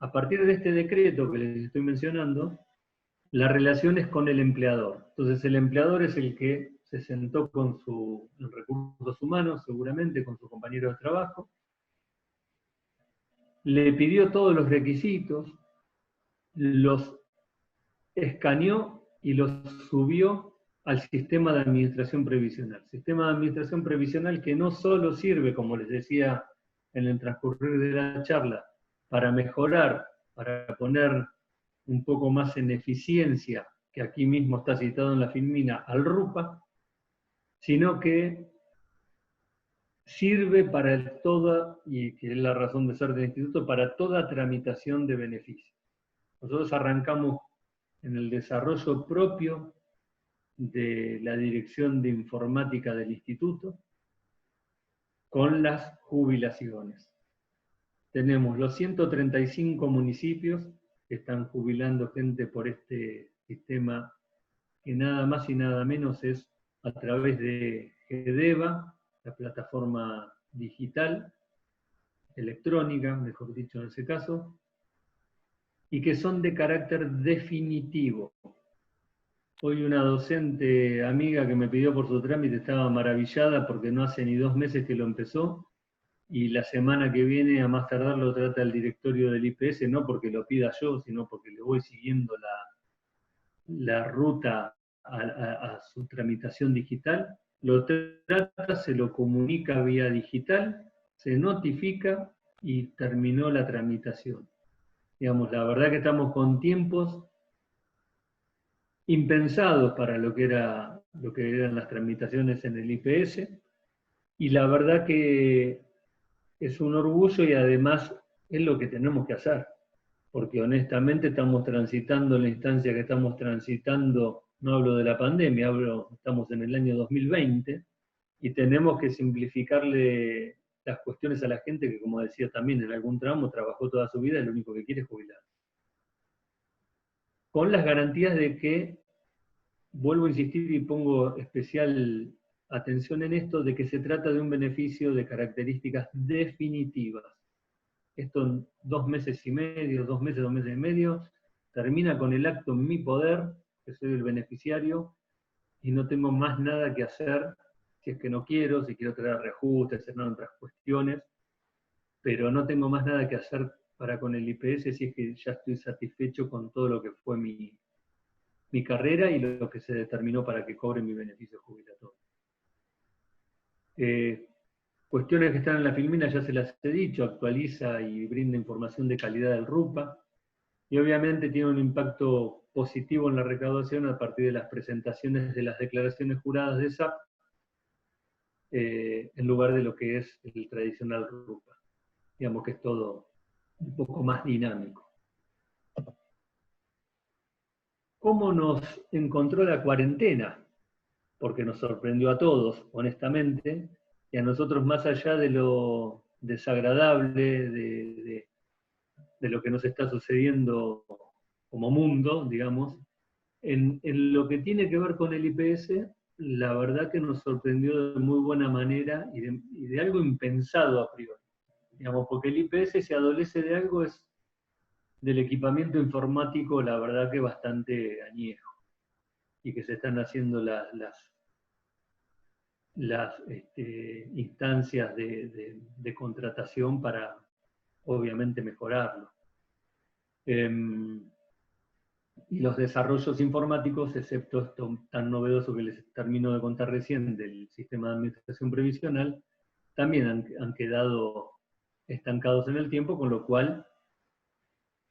A partir de este decreto que les estoy mencionando, la relación es con el empleador. Entonces el empleador es el que se sentó con en recursos humanos, seguramente con su compañero de trabajo, le pidió todos los requisitos, los escaneó y los subió al sistema de administración previsional. Sistema de administración previsional que no solo sirve, como les decía en el transcurrir de la charla, para mejorar, para poner un poco más en eficiencia, que aquí mismo está citado en la filmina, al RUPA, sino que sirve para toda, y que es la razón de ser del instituto, para toda tramitación de beneficios. Nosotros arrancamos en el desarrollo propio de la dirección de informática del instituto con las jubilaciones. Tenemos los 135 municipios que están jubilando gente por este sistema que nada más y nada menos es a través de GEDEVA, la plataforma digital, electrónica, mejor dicho en ese caso, y que son de carácter definitivo. Hoy una docente amiga que me pidió por su trámite estaba maravillada porque no hace ni 2 meses que lo empezó, y la semana que viene a más tardar lo trata el directorio del IPS, no porque lo pida yo, sino porque le voy siguiendo la ruta a su tramitación digital, lo trata, se lo comunica vía digital, se notifica y terminó la tramitación. Digamos, la verdad que estamos con tiempos impensados para lo que eran las tramitaciones en el IPS, y la verdad que es un orgullo y además es lo que tenemos que hacer, porque honestamente estamos transitando la instancia que estamos transitando, no hablo de la pandemia, estamos en el año 2020, y tenemos que simplificarle las cuestiones a la gente que, como decía también, en algún tramo trabajó toda su vida y lo único que quiere es jubilar. Con las garantías de que, vuelvo a insistir y pongo especial atención en esto, de que se trata de un beneficio de características definitivas. Esto en 2 meses y medio, 2 meses y medio, termina con el acto en mi poder, que soy el beneficiario, y no tengo más nada que hacer, si es que no quiero, si quiero traer reajustes, hacer otras cuestiones, pero no tengo más nada que hacer para con el IPS si es que ya estoy satisfecho con todo lo que fue mi carrera y lo que se determinó para que cobre mi beneficio jubilatorio. Cuestiones que están en la filmina ya se las he dicho, actualiza y brinda información de calidad del RUPA, y obviamente tiene un impacto positivo en la recaudación a partir de las presentaciones de las declaraciones juradas de SAP, en lugar de lo que es el tradicional RUPA. Digamos que es todo un poco más dinámico. ¿Cómo nos encontró la cuarentena? Porque nos sorprendió a todos, honestamente, y a nosotros, más allá de lo desagradable, de lo que nos está sucediendo como mundo, digamos, en lo que tiene que ver con el IPS, la verdad que nos sorprendió de muy buena manera y de algo impensado a priori. Digamos, porque el IPS, si adolece de algo, es del equipamiento informático, la verdad que bastante añejo, y que se están haciendo las instancias de contratación para, obviamente, mejorarlo. y los desarrollos informáticos, excepto esto tan novedoso que les termino de contar recién del sistema de administración previsional, también han quedado estancados en el tiempo, con lo cual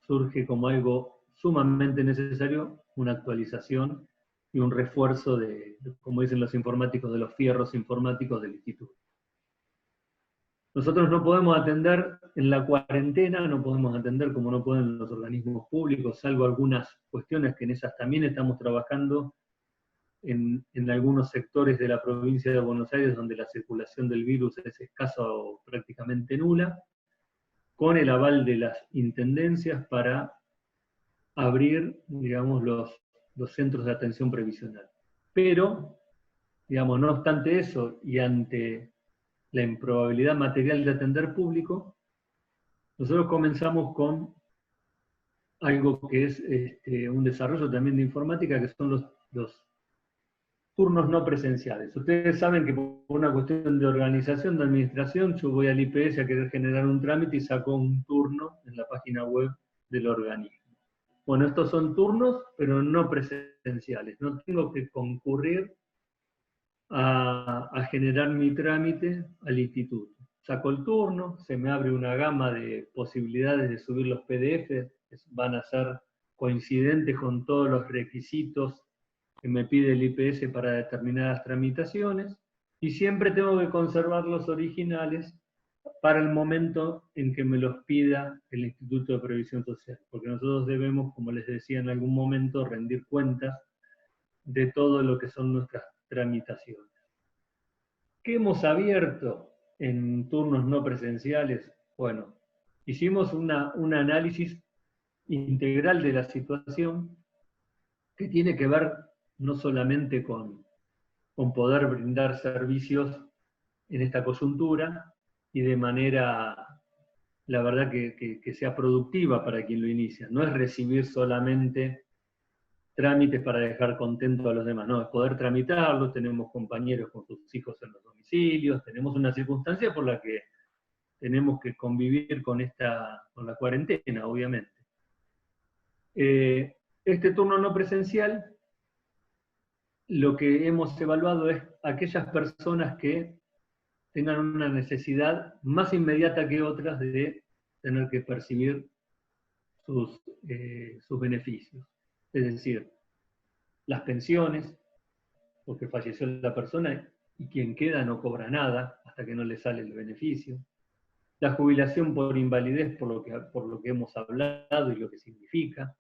surge como algo sumamente necesario una actualización y un refuerzo de, como dicen los informáticos, de los fierros informáticos del instituto. Nosotros no podemos atender en la cuarentena, no podemos atender como no pueden los organismos públicos, salvo algunas cuestiones que en esas también estamos trabajando en algunos sectores de la provincia de Buenos Aires donde la circulación del virus es escasa o prácticamente nula, con el aval de las intendencias para abrir, digamos, los centros de atención previsional. Pero, digamos, no obstante eso, y ante la improbabilidad material de atender público, nosotros comenzamos con algo que es un desarrollo también de informática, que son los turnos no presenciales. Ustedes saben que por una cuestión de organización, de administración, yo voy al IPS a querer generar un trámite y saco un turno en la página web del organismo. Bueno, estos son turnos, pero no presenciales. No tengo que concurrir a generar mi trámite al instituto. Saco el turno, se me abre una gama de posibilidades de subir los PDF, que van a ser coincidentes con todos los requisitos que me pide el IPS para determinadas tramitaciones, y siempre tengo que conservar los originales para el momento en que me los pida el Instituto de Previsión Social, porque nosotros debemos, como les decía en algún momento, rendir cuentas de todo lo que son nuestras tramitaciones. ¿Qué hemos abierto en turnos no presenciales? Bueno, hicimos un análisis integral de la situación que tiene que ver no solamente con poder brindar servicios en esta coyuntura y de manera, la verdad, que sea productiva para quien lo inicia. No es recibir solamente trámites para dejar contento a los demás, no, es poder tramitarlos, tenemos compañeros con sus hijos en los domicilios, tenemos una circunstancia por la que tenemos que convivir con la cuarentena, obviamente. Este turno no presencial, lo que hemos evaluado es aquellas personas que tengan una necesidad más inmediata que otras de tener que percibir sus beneficios. Es decir, las pensiones, porque falleció la persona y quien queda no cobra nada hasta que no le sale el beneficio. La jubilación por invalidez, por lo que hemos hablado y lo que significa.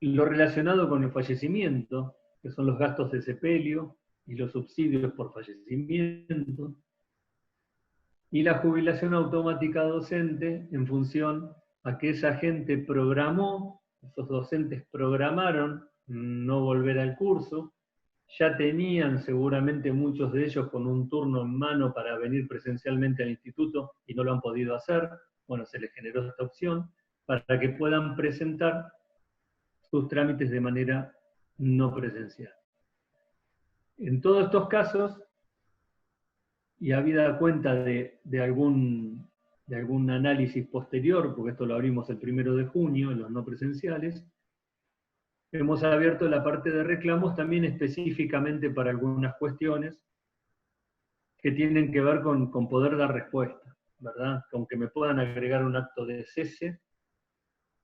Lo relacionado con el fallecimiento, que son los gastos de sepelio y los subsidios por fallecimiento. Y la jubilación automática docente en función a que esa gente programó, esos docentes programaron no volver al curso, ya tenían seguramente muchos de ellos con un turno en mano para venir presencialmente al instituto y no lo han podido hacer. Bueno, se les generó esta opción para que puedan presentar sus trámites de manera no presencial. En todos estos casos, y habida cuenta de algún análisis posterior, porque esto lo abrimos el 1 de junio, en los no presenciales, hemos abierto la parte de reclamos también específicamente para algunas cuestiones que tienen que ver con poder dar respuesta, ¿verdad? Con que me puedan agregar un acto de cese,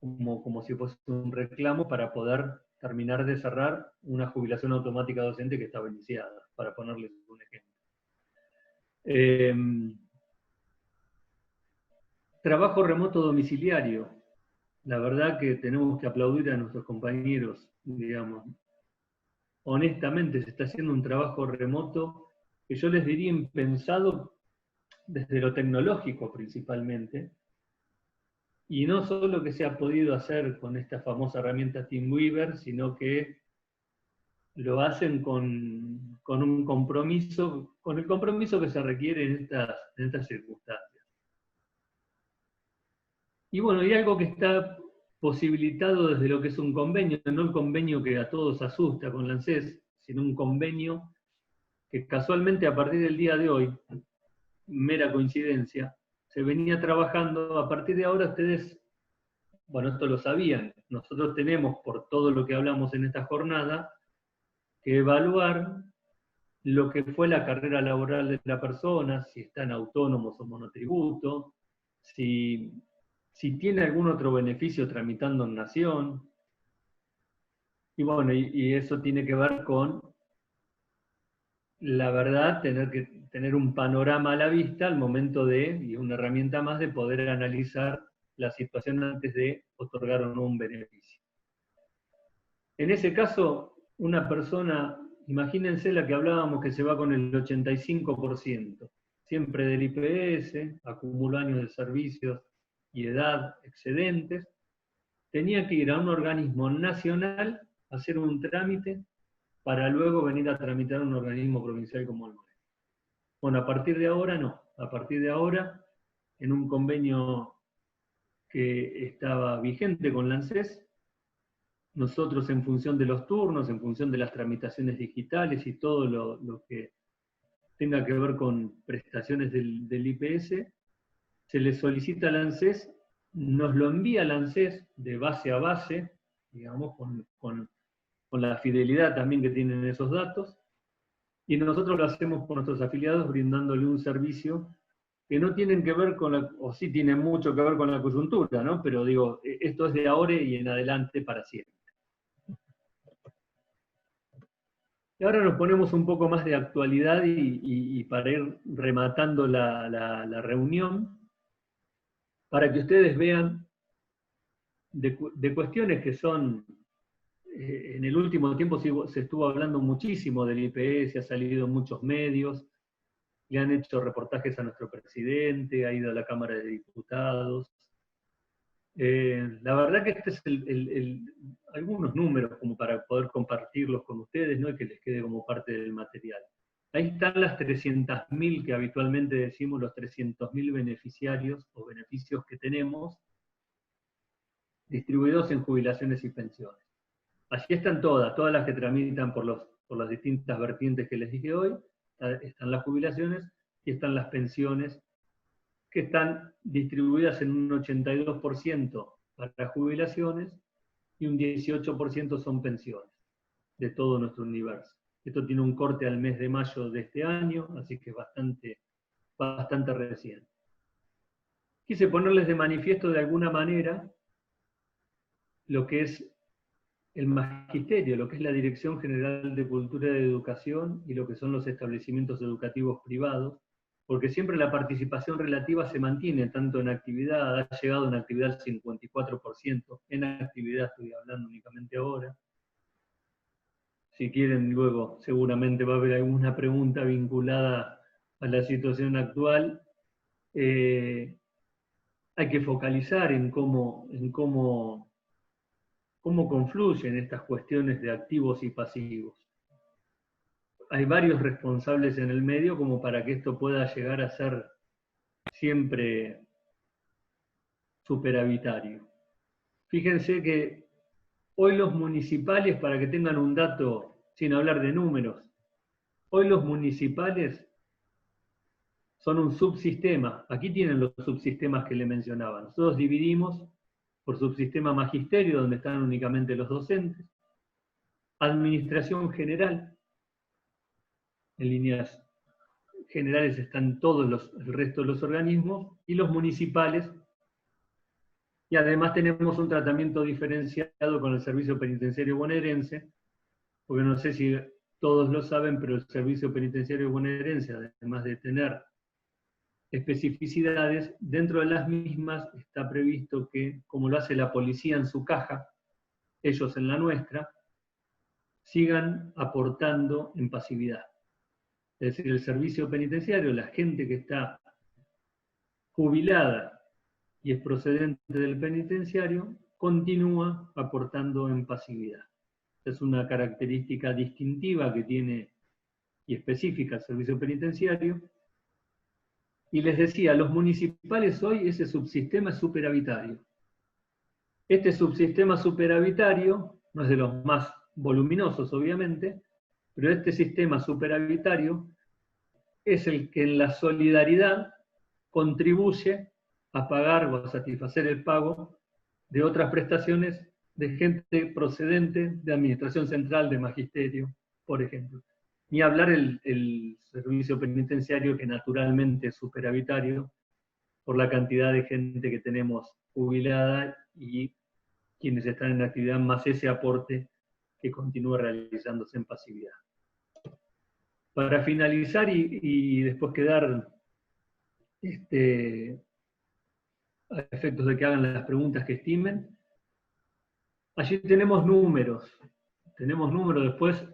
como si fuese un reclamo, para poder terminar de cerrar una jubilación automática docente que estaba iniciada, para ponerles un ejemplo. Trabajo remoto domiciliario. La verdad que tenemos que aplaudir a nuestros compañeros, digamos. Honestamente se está haciendo un trabajo remoto que yo les diría impensado desde lo tecnológico principalmente, y no solo que se ha podido hacer con esta famosa herramienta TeamWeaver, sino que lo hacen con un compromiso, con el compromiso que se requiere en estas circunstancias. Y bueno, hay algo que está posibilitado desde lo que es un convenio, no el convenio que a todos asusta con la ANSES, sino un convenio que casualmente a partir del día de hoy, mera coincidencia, se venía trabajando. A partir de ahora ustedes bueno, esto lo sabían, nosotros tenemos, por todo lo que hablamos en esta jornada, que evaluar lo que fue la carrera laboral de la persona, si están autónomos o monotributo, si tiene algún otro beneficio tramitando en Nación. Y bueno, y eso tiene que ver con, la verdad, tener un panorama a la vista al momento de, y una herramienta más, de poder analizar la situación antes de otorgar o no un beneficio. En ese caso, una persona, imagínense la que hablábamos que se va con el 85%, siempre del IPS, acumuló años de servicios y edad excedentes, tenía que ir a un organismo nacional a hacer un trámite para luego venir a tramitar un organismo provincial como el nuestro. Bueno, a partir de ahora no, a partir de ahora, en un convenio que estaba vigente con la ANSES, nosotros, en función de los turnos, en función de las tramitaciones digitales y todo lo que tenga que ver con prestaciones del IPS, se le solicita al ANSES, nos lo envía al ANSES de base a base, digamos, con la fidelidad también que tienen esos datos, y nosotros lo hacemos con nuestros afiliados brindándole un servicio que no tienen que ver con o sí tienen mucho que ver con la coyuntura, ¿no? Pero digo, esto es de ahora y en adelante para siempre. Y ahora nos ponemos un poco más de actualidad y para ir rematando la reunión, para que ustedes vean de cuestiones que son, en el último tiempo se estuvo hablando muchísimo del IPS, ha salido en muchos medios, le han hecho reportajes a nuestro presidente, ha ido a la Cámara de Diputados. La verdad que este es algunos números como para poder compartirlos con ustedes, ¿no? Y que les quede como parte del material. Ahí están las 300.000 que habitualmente decimos, los 300.000 beneficiarios o beneficios que tenemos distribuidos en jubilaciones y pensiones. Allí están todas las que tramitan por las distintas vertientes que les dije hoy, están las jubilaciones y están las pensiones, que están distribuidas en un 82% para jubilaciones y un 18% son pensiones de todo nuestro universo. Esto tiene un corte al mes de mayo de este año, así que es bastante reciente. Quise ponerles de manifiesto de alguna manera lo que es el magisterio, lo que es la Dirección General de Cultura y de Educación y lo que son los establecimientos educativos privados, porque siempre la participación relativa se mantiene tanto en actividad, ha llegado en actividad al 54%, en actividad estoy hablando únicamente ahora. Si quieren, luego seguramente va a haber alguna pregunta vinculada a la situación actual. Hay que focalizar en cómo confluyen estas cuestiones de activos y pasivos. Hay varios responsables en el medio como para que esto pueda llegar a ser siempre superavitario. Fíjense que hoy los municipales, para que tengan un dato, sin hablar de números, hoy los municipales son un subsistema. Aquí tienen los subsistemas que le mencionaba. Nosotros dividimos por subsistema magisterio, donde están únicamente los docentes, administración general, en líneas generales están el resto de los organismos, y los municipales, y además tenemos un tratamiento diferenciado con el Servicio Penitenciario Bonaerense, porque no sé si todos lo saben, pero el Servicio Penitenciario Bonaerense, además de tener especificidades, dentro de las mismas está previsto que, como lo hace la policía en su caja, ellos en la nuestra, sigan aportando en pasividad. Es decir, el servicio penitenciario, la gente que está jubilada y es procedente del penitenciario, continúa aportando en pasividad. Es una característica distintiva que tiene y específica el servicio penitenciario. Y les decía, los municipales hoy, ese subsistema es superavitario. Este subsistema superavitario no es de los más voluminosos, obviamente, pero este sistema superavitario es el que en la solidaridad contribuye a pagar o a satisfacer el pago de otras prestaciones de gente procedente de administración central, de magisterio, por ejemplo. Ni hablar el servicio penitenciario, que naturalmente es superavitario por la cantidad de gente que tenemos jubilada y quienes están en actividad, más ese aporte que continúa realizándose en pasividad. Para finalizar y después quedar a efectos de que hagan las preguntas que estimen, allí tenemos números. Tenemos números, después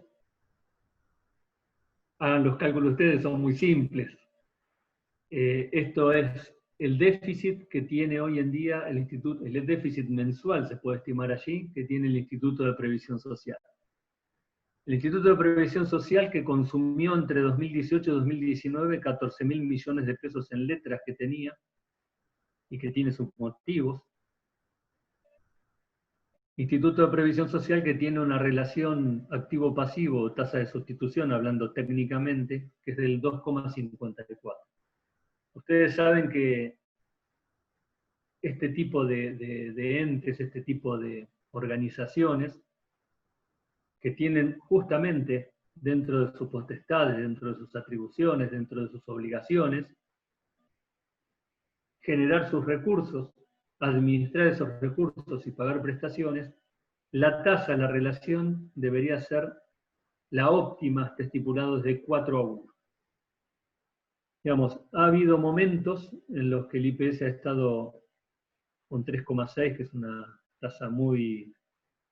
hagan los cálculos ustedes, son muy simples. Esto es el déficit que tiene hoy en día el Instituto, el déficit mensual se puede estimar allí, que tiene el Instituto de Previsión Social. El Instituto de Previsión Social, que consumió entre 2018 y 2019 14.000 millones de pesos en letras que tenía, y que tiene sus motivos. Instituto de Previsión Social que tiene una relación activo-pasivo, tasa de sustitución, hablando técnicamente, que es del 2,54. Ustedes saben que este tipo de entes, este tipo de organizaciones, que tienen justamente dentro de sus potestades, dentro de sus atribuciones, dentro de sus obligaciones, generar sus recursos, administrar esos recursos y pagar prestaciones, la tasa, la relación debería ser la óptima, está estipulado de 4:1. Digamos, ha habido momentos en los que el IPS ha estado con 3,6, que es una tasa muy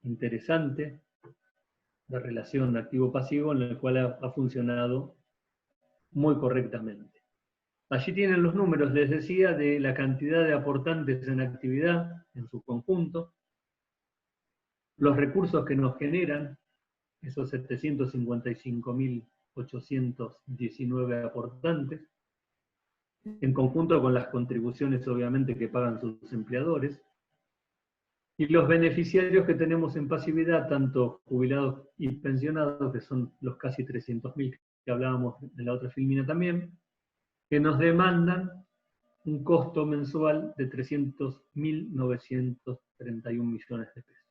interesante de relación activo-pasivo, en la cual ha funcionado muy correctamente. Allí tienen los números, les decía, de la cantidad de aportantes en actividad en su conjunto, los recursos que nos generan, esos 755.819 aportantes, en conjunto con las contribuciones obviamente que pagan sus empleadores, y los beneficiarios que tenemos en pasividad, tanto jubilados y pensionados, que son los casi 300.000 que hablábamos de la otra filmina también, que nos demandan un costo mensual de 300.931 millones de pesos.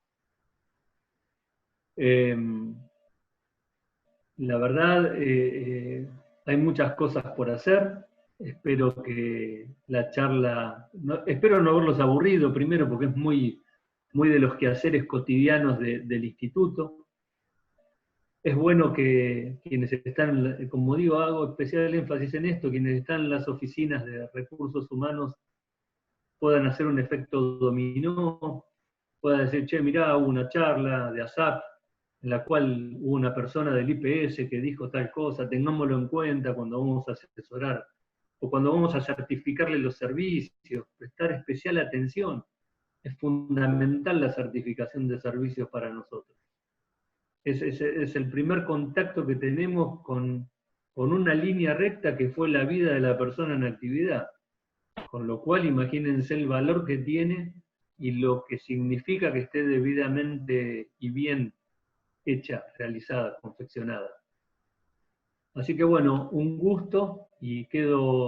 La verdad, hay muchas cosas por hacer. Espero que la charla, espero no haberlos aburrido, primero porque es muy de los quehaceres cotidianos del instituto. Es bueno que quienes están, como digo, hago especial énfasis en esto, quienes están en las oficinas de recursos humanos puedan hacer un efecto dominó, puedan decir, che, mirá, hubo una charla de ASAP, en la cual hubo una persona del IPS que dijo tal cosa, tengámoslo en cuenta cuando vamos a asesorar, o cuando vamos a certificarle los servicios, prestar especial atención. Es fundamental la certificación de servicios para nosotros. Es el primer contacto que tenemos con una línea recta que fue la vida de la persona en actividad. Con lo cual, imagínense el valor que tiene y lo que significa que esté debidamente y bien hecha, realizada, confeccionada. Así que bueno, un gusto y quedo